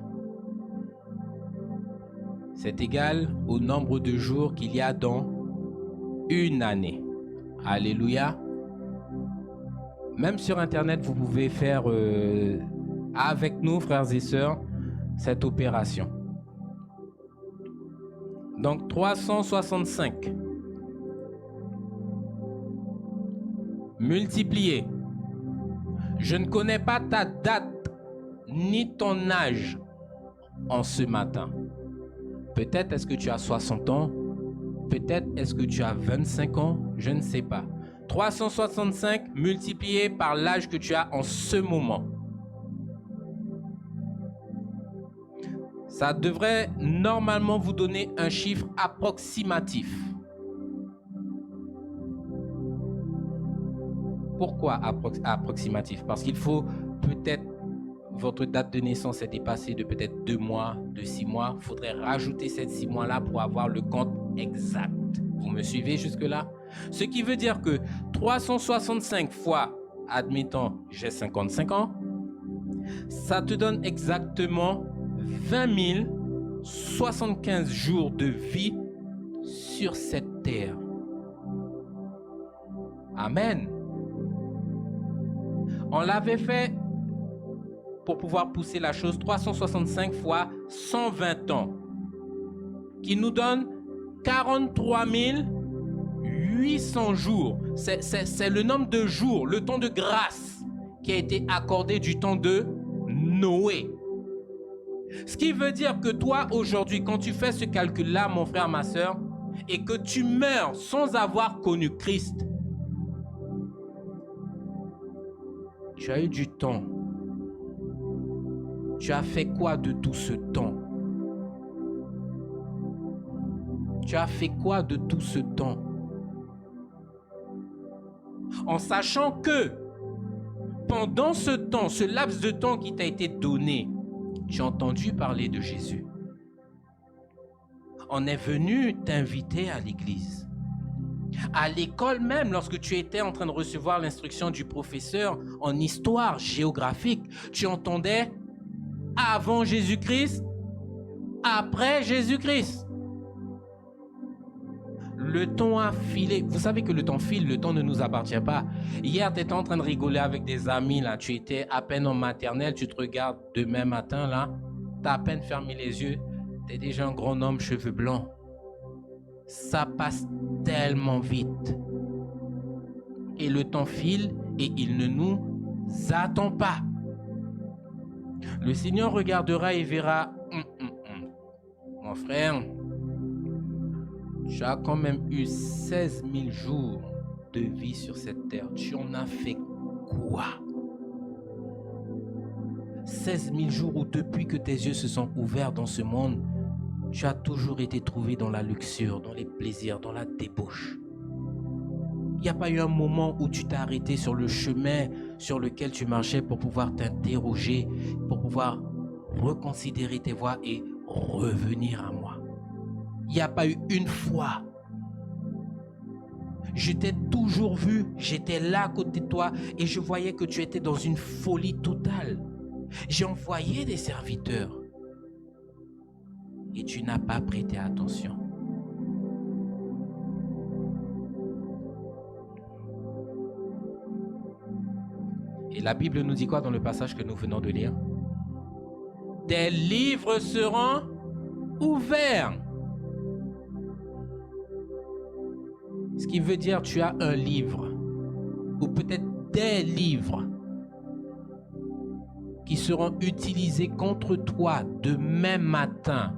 C'est égal au nombre de jours qu'il y a dans une année. Alléluia. Même sur Internet, vous pouvez faire avec nous, frères et sœurs, cette opération. Donc 365 multiplié. Je ne connais pas ta date ni ton âge en ce matin. Peut-être est-ce que tu as 60 ans, peut-être est-ce que tu as 25 ans, je ne sais pas. 365 multiplié par l'âge que tu as en ce moment. Ça devrait normalement vous donner un chiffre approximatif. Pourquoi approximatif? Parce qu'il faut peut-être, votre date de naissance est dépassée de peut-être 2 mois, de 6 mois. Il faudrait rajouter ces 6 mois-là pour avoir le compte exact. Vous me suivez jusque-là? Ce qui veut dire que 365 fois, admettons, j'ai 55 ans, ça te donne exactement 20 075 jours de vie sur cette terre. Amen. On l'avait fait pour pouvoir pousser la chose 365 fois 120 ans, qui nous donne 43 800 jours. C'est le nombre de jours, le temps de grâce qui a été accordé du temps de Noé. Ce qui veut dire que toi, aujourd'hui, quand tu fais ce calcul-là, mon frère, ma soeur, et que tu meurs sans avoir connu Christ, tu as eu du temps. Tu as fait quoi de tout ce temps? Tu as fait quoi de tout ce temps? En sachant que pendant ce temps, ce laps de temps qui t'a été donné, tu as entendu parler de Jésus. On est venu t'inviter à l'église. À l'école même, lorsque tu étais en train de recevoir l'instruction du professeur en histoire géographique, tu entendais avant Jésus-Christ, après Jésus-Christ. Le temps a filé. Vous savez que le temps file, le temps ne nous appartient pas. Hier, tu étais en train de rigoler avec des amis, là. Tu étais à peine en maternelle, tu te regardes demain matin, là. Tu as à peine fermé les yeux. Tu es déjà un grand homme, cheveux blancs. Ça passe tellement vite. Et le temps file et il ne nous attend pas. Le Seigneur regardera et verra, mon frère, tu as quand même eu 16 000 jours de vie sur cette terre. Tu en as fait quoi? 16 000 jours où depuis que tes yeux se sont ouverts dans ce monde, tu as toujours été trouvé dans la luxure, dans les plaisirs, dans la débauche. Il n'y a pas eu un moment où tu t'es arrêté sur le chemin sur lequel tu marchais pour pouvoir t'interroger, pour pouvoir reconsidérer tes voies et revenir à moi. Il n'y a pas eu une fois. Je t'ai toujours vu, j'étais là à côté de toi et je voyais que tu étais dans une folie totale. J'ai envoyé des serviteurs et tu n'as pas prêté attention. Et la Bible nous dit quoi dans le passage que nous venons de lire? Tes livres seront ouverts. Ce qui veut dire tu as un livre, ou peut-être des livres, qui seront utilisés contre toi demain matin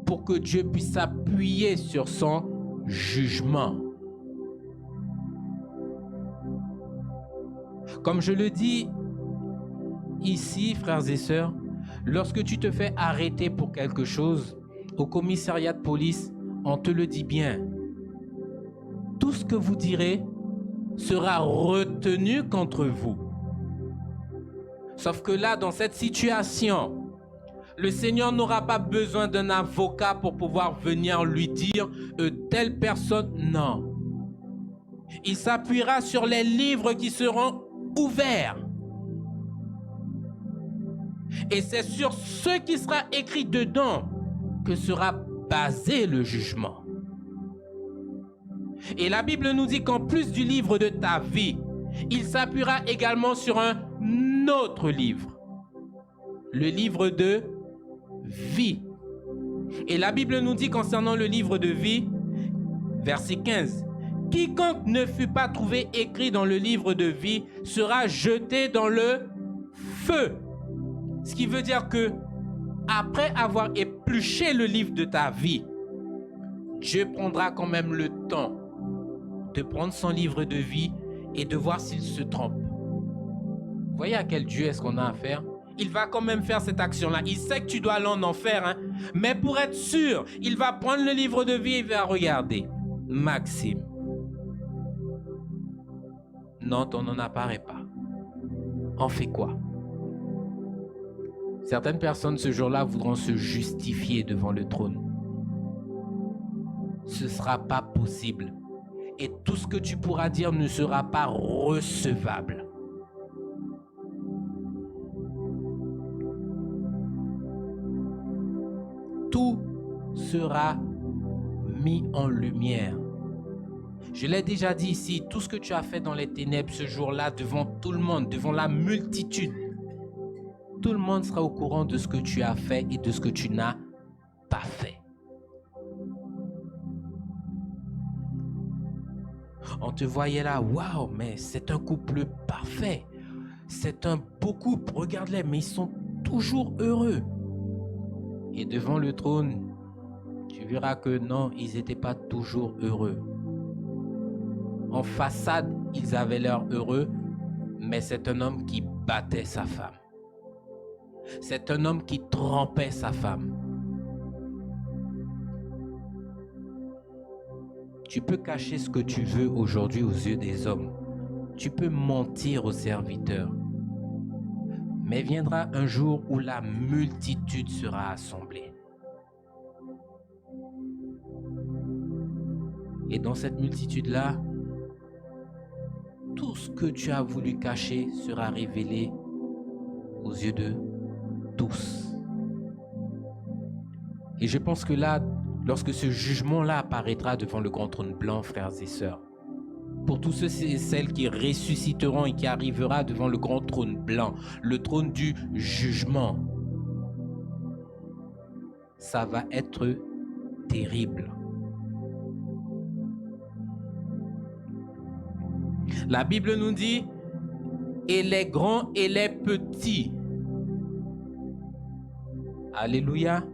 pour que Dieu puisse s'appuyer sur son jugement. Comme je le dis ici, frères et sœurs, lorsque tu te fais arrêter pour quelque chose, au commissariat de police, on te le dit bien. Tout ce que vous direz sera retenu contre vous. Sauf que là, dans cette situation, le Seigneur n'aura pas besoin d'un avocat pour pouvoir venir lui dire telle personne, non. Il s'appuiera sur les livres qui seront ouverts. Et c'est sur ce qui sera écrit dedans que sera basé le jugement. Et la Bible nous dit qu'en plus du livre de ta vie, il s'appuiera également sur un autre livre. Le livre de vie. Et la Bible nous dit concernant le livre de vie, verset 15, quiconque ne fut pas trouvé écrit dans le livre de vie sera jeté dans le feu. Ce qui veut dire que après avoir épluché le livre de ta vie, Dieu prendra quand même le temps de prendre son livre de vie et de voir s'il se trompe. Vous voyez à quel Dieu est-ce qu'on a affaire? Il va quand même faire cette action-là. Il sait que tu dois aller en enfer, hein? Mais pour être sûr, il va prendre le livre de vie et il va regarder. Maxime, non, ton nom n'apparaît pas. On fait quoi? Certaines personnes ce jour-là voudront se justifier devant le trône. Ce ne sera pas possible. Et tout ce que tu pourras dire ne sera pas recevable. Tout sera mis en lumière. Je l'ai déjà dit ici, tout ce que tu as fait dans les ténèbres ce jour-là, devant tout le monde, devant la multitude, tout le monde sera au courant de ce que tu as fait et de ce que tu n'as pas fait. On te voyait là, waouh, mais c'est un couple parfait. C'est un beau couple, regarde-les, mais ils sont toujours heureux. Et devant le trône, tu verras que non, ils n'étaient pas toujours heureux. En façade, ils avaient l'air heureux, mais c'est un homme qui battait sa femme. C'est un homme qui trompait sa femme. Tu peux cacher ce que tu veux aujourd'hui aux yeux des hommes. Tu peux mentir aux serviteurs. Mais viendra un jour où la multitude sera assemblée. Et dans cette multitude-là, tout ce que tu as voulu cacher sera révélé aux yeux de tous. Et je pense que là, lorsque ce jugement-là apparaîtra devant le grand trône blanc, frères et sœurs, pour tous ceux et celles qui ressusciteront et qui arriveront devant le grand trône blanc, le trône du jugement, ça va être terrible. La Bible nous dit, et les grands et les petits. Alléluia.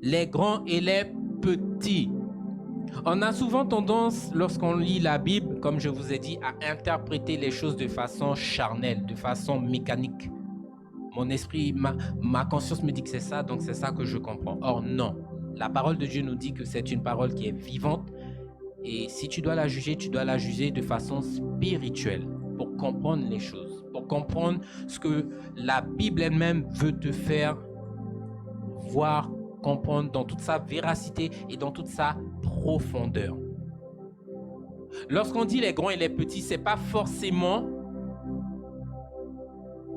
Les grands et les petits. On a souvent tendance, lorsqu'on lit la Bible, comme je vous ai dit, à interpréter les choses de façon charnelle, de façon mécanique. Mon esprit, ma conscience me dit que c'est ça, donc c'est ça que je comprends. Or non, la parole de Dieu nous dit que c'est une parole qui est vivante. Et si tu dois la juger, tu dois la juger de façon spirituelle pour comprendre les choses, pour comprendre ce que la Bible elle-même veut te faire voir, comprendre dans toute sa véracité et dans toute sa profondeur. Lorsqu'on dit les grands et les petits, c'est pas forcément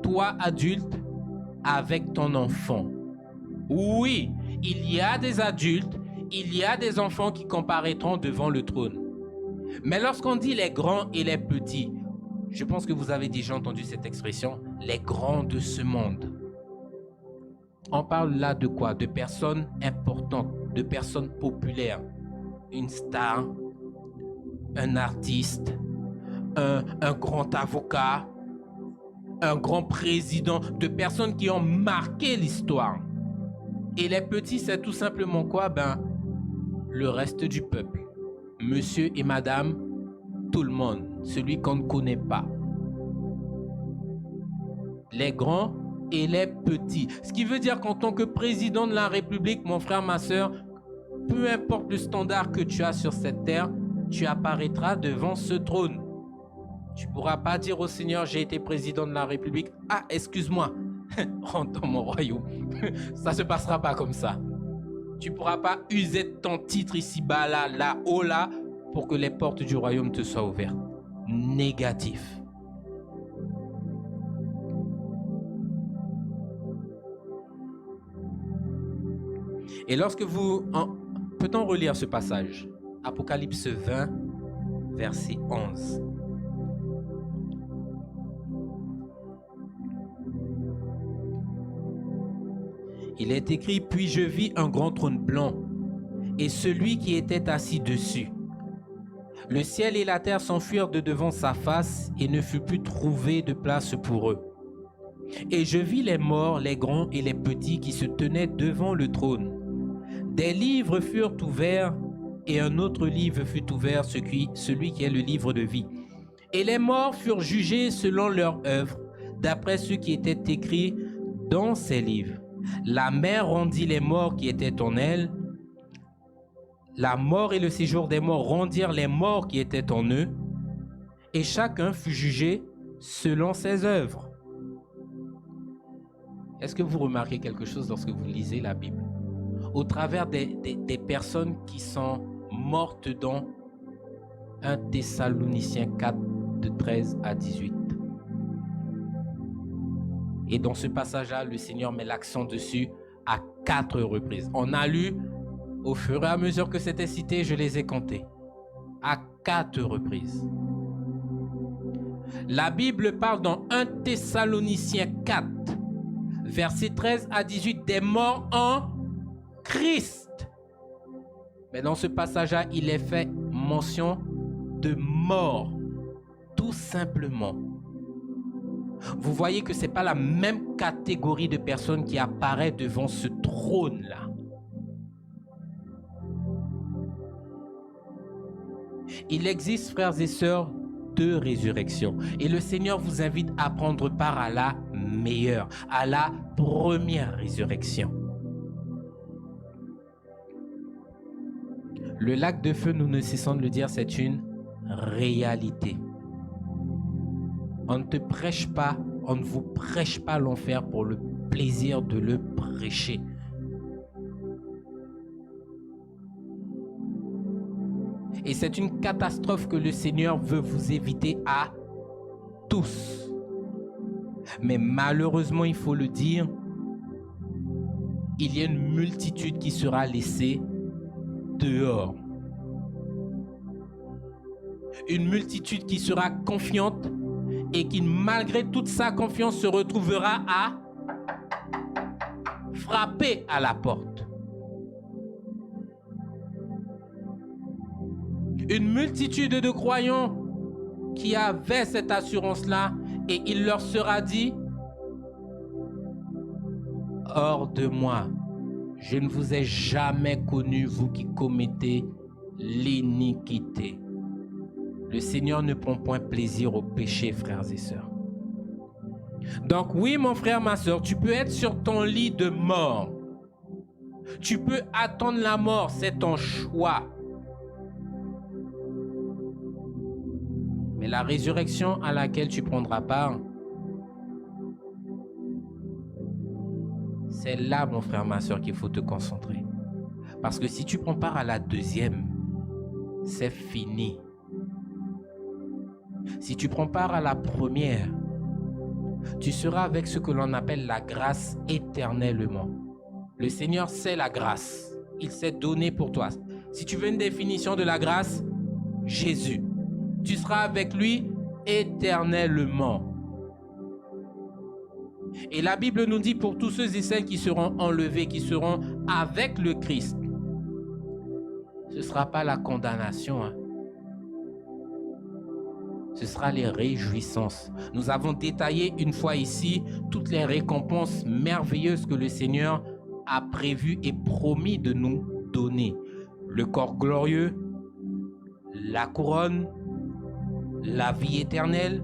toi adulte avec ton enfant. Oui, il y a des adultes, il y a des enfants qui comparaîtront devant le trône. Mais lorsqu'on dit les grands et les petits, je pense que vous avez déjà entendu cette expression, les grands de ce monde. On parle là de quoi? De personnes importantes, de personnes populaires. Une star, un artiste, un grand avocat, un grand président, de personnes qui ont marqué l'histoire. Et les petits, c'est tout simplement quoi? Le reste du peuple. Monsieur et madame, tout le monde, celui qu'on ne connaît pas. Les grands et les petits. Ce qui veut dire qu'en tant que président de la République, mon frère, ma soeur, peu importe le standard que tu as sur cette terre, tu apparaîtras devant ce trône. Tu ne pourras pas dire au Seigneur, j'ai été président de la République. Ah, excuse-moi, rentre dans mon royaume. Ça ne se passera pas comme ça. Tu ne pourras pas user de ton titre ici-bas, là-haut, là, pour que les portes du royaume te soient ouvertes. Négatif. Et lorsque vous... Peut-on relire ce passage? Apocalypse 20, verset 11. Il est écrit, puis je vis un grand trône blanc et celui qui était assis dessus. Le ciel et la terre s'enfuirent de devant sa face et ne fut plus trouvé de place pour eux. Et je vis les morts, les grands et les petits qui se tenaient devant le trône. Des livres furent ouverts et un autre livre fut ouvert, celui qui est le livre de vie. Et les morts furent jugés selon leur œuvre, d'après ce qui était écrit dans ces livres. La mer rendit les morts qui étaient en elle. La mort et le séjour des morts rendirent les morts qui étaient en eux. Et chacun fut jugé selon ses œuvres. Est-ce que vous remarquez quelque chose lorsque vous lisez la Bible? Au travers des personnes qui sont mortes dans 1 Thessaloniciens 4, de 13 à 18. Et dans ce passage-là, le Seigneur met l'accent dessus à 4 reprises. On a lu, au fur et à mesure que c'était cité, je les ai comptés. À 4 reprises. La Bible parle dans 1 Thessaloniciens 4, versets 13 à 18, des morts en Christ. Mais dans ce passage-là, il est fait mention de mort, tout simplement. Vous voyez que ce n'est pas la même catégorie de personnes qui apparaît devant ce trône-là. Il existe, frères et sœurs, 2 résurrections. Et le Seigneur vous invite à prendre part à la meilleure, à la première résurrection. Le lac de feu, nous ne cessons de le dire, c'est une réalité. On ne te prêche pas, on ne vous prêche pas l'enfer pour le plaisir de le prêcher. Et c'est une catastrophe que le Seigneur veut vous éviter à tous. Mais malheureusement, il faut le dire, il y a une multitude qui sera laissée dehors. Une multitude qui sera confiante et qui, malgré toute sa confiance, se retrouvera à frapper à la porte. Une multitude de croyants qui avaient cette assurance-là et il leur sera dit: hors de moi, je ne vous ai jamais connu, vous qui commettez l'iniquité. Le Seigneur ne prend point plaisir au péché, frères et sœurs. Donc oui, mon frère, ma sœur, tu peux être sur ton lit de mort. Tu peux attendre la mort, c'est ton choix. Mais la résurrection à laquelle tu prendras part, c'est là, mon frère, ma sœur, qu'il faut te concentrer. Parce que si tu prends part à la deuxième, c'est fini. Si tu prends part à la première, tu seras avec ce que l'on appelle la grâce éternellement. Le Seigneur, c'est la grâce. Il s'est donné pour toi. Si tu veux une définition de la grâce, Jésus. Tu seras avec lui éternellement. Et la Bible nous dit pour tous ceux et celles qui seront enlevés, qui seront avec le Christ, ce ne sera pas la condamnation, hein. Ce sera les réjouissances. Nous avons détaillé une fois ici toutes les récompenses merveilleuses que le Seigneur a prévues et promis de nous donner. Le corps glorieux, la couronne, la vie éternelle,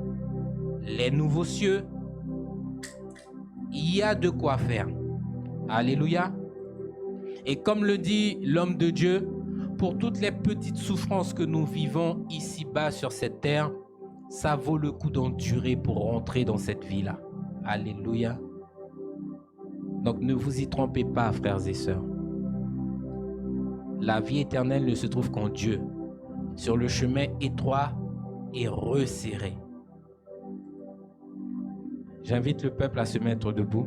les nouveaux cieux. Il y a de quoi faire. Alléluia. Et comme le dit l'homme de Dieu, pour toutes les petites souffrances que nous vivons ici-bas sur cette terre, ça vaut le coup d'endurer pour rentrer dans cette vie-là. Alléluia. Donc ne vous y trompez pas, frères et sœurs. La vie éternelle ne se trouve qu'en Dieu, sur le chemin étroit et resserré. J'invite le peuple à se mettre debout.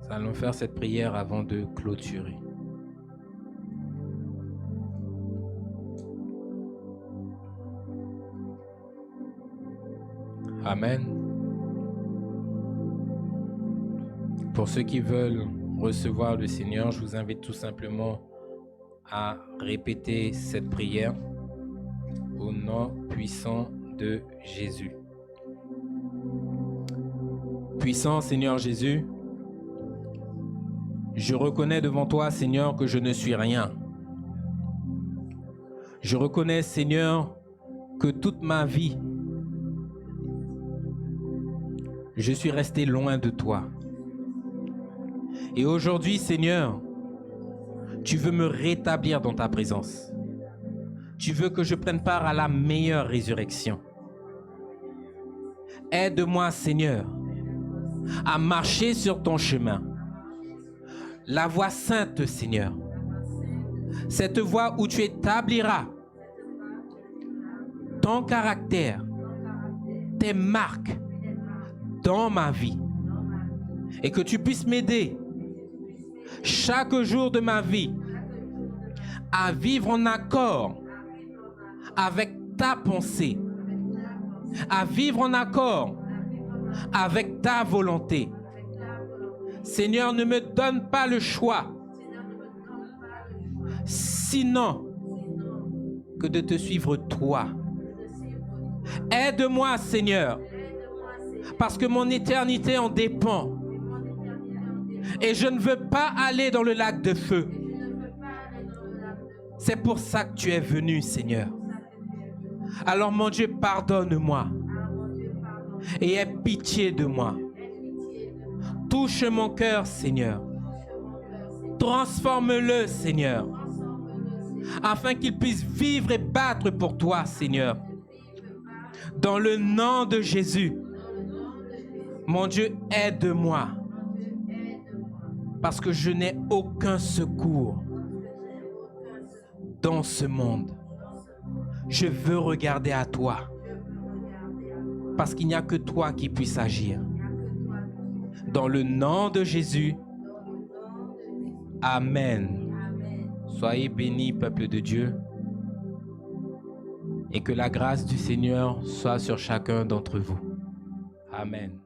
Nous allons faire cette prière avant de clôturer. Amen. Pour ceux qui veulent recevoir le Seigneur, je vous invite tout simplement à répéter cette prière au nom puissant de Jésus. Puissant Seigneur Jésus, je reconnais devant toi, Seigneur, que je ne suis rien. Je reconnais, Seigneur, que toute ma vie, je suis resté loin de toi. Et aujourd'hui, Seigneur, tu veux me rétablir dans ta présence. Tu veux que je prenne part à la meilleure résurrection. Aide-moi, Seigneur, à marcher sur ton chemin. La voie sainte, Seigneur. Cette voie où tu établiras ton caractère, tes marques dans ma vie. Et que tu puisses m'aider chaque jour de ma vie à vivre en accord avec ta pensée, à vivre en accord avec ta volonté. Seigneur, ne me donne pas le choix, sinon que de te suivre toi. Aide-moi, Seigneur, parce que mon éternité en dépend. Et je ne veux pas aller dans le lac de feu. C'est pour ça que tu es venu, Seigneur. Alors mon Dieu, pardonne-moi et aie pitié de moi. Touche mon cœur, Seigneur. Transforme-le, Seigneur, afin qu'il puisse vivre et battre pour toi, Seigneur. Dans le nom de Jésus, mon Dieu, aide-moi, parce que je n'ai aucun secours dans ce monde. Je veux regarder à toi, parce qu'il n'y a que toi qui puisses agir. Dans le nom de Jésus, Amen. Soyez bénis, peuple de Dieu, et que la grâce du Seigneur soit sur chacun d'entre vous. Amen.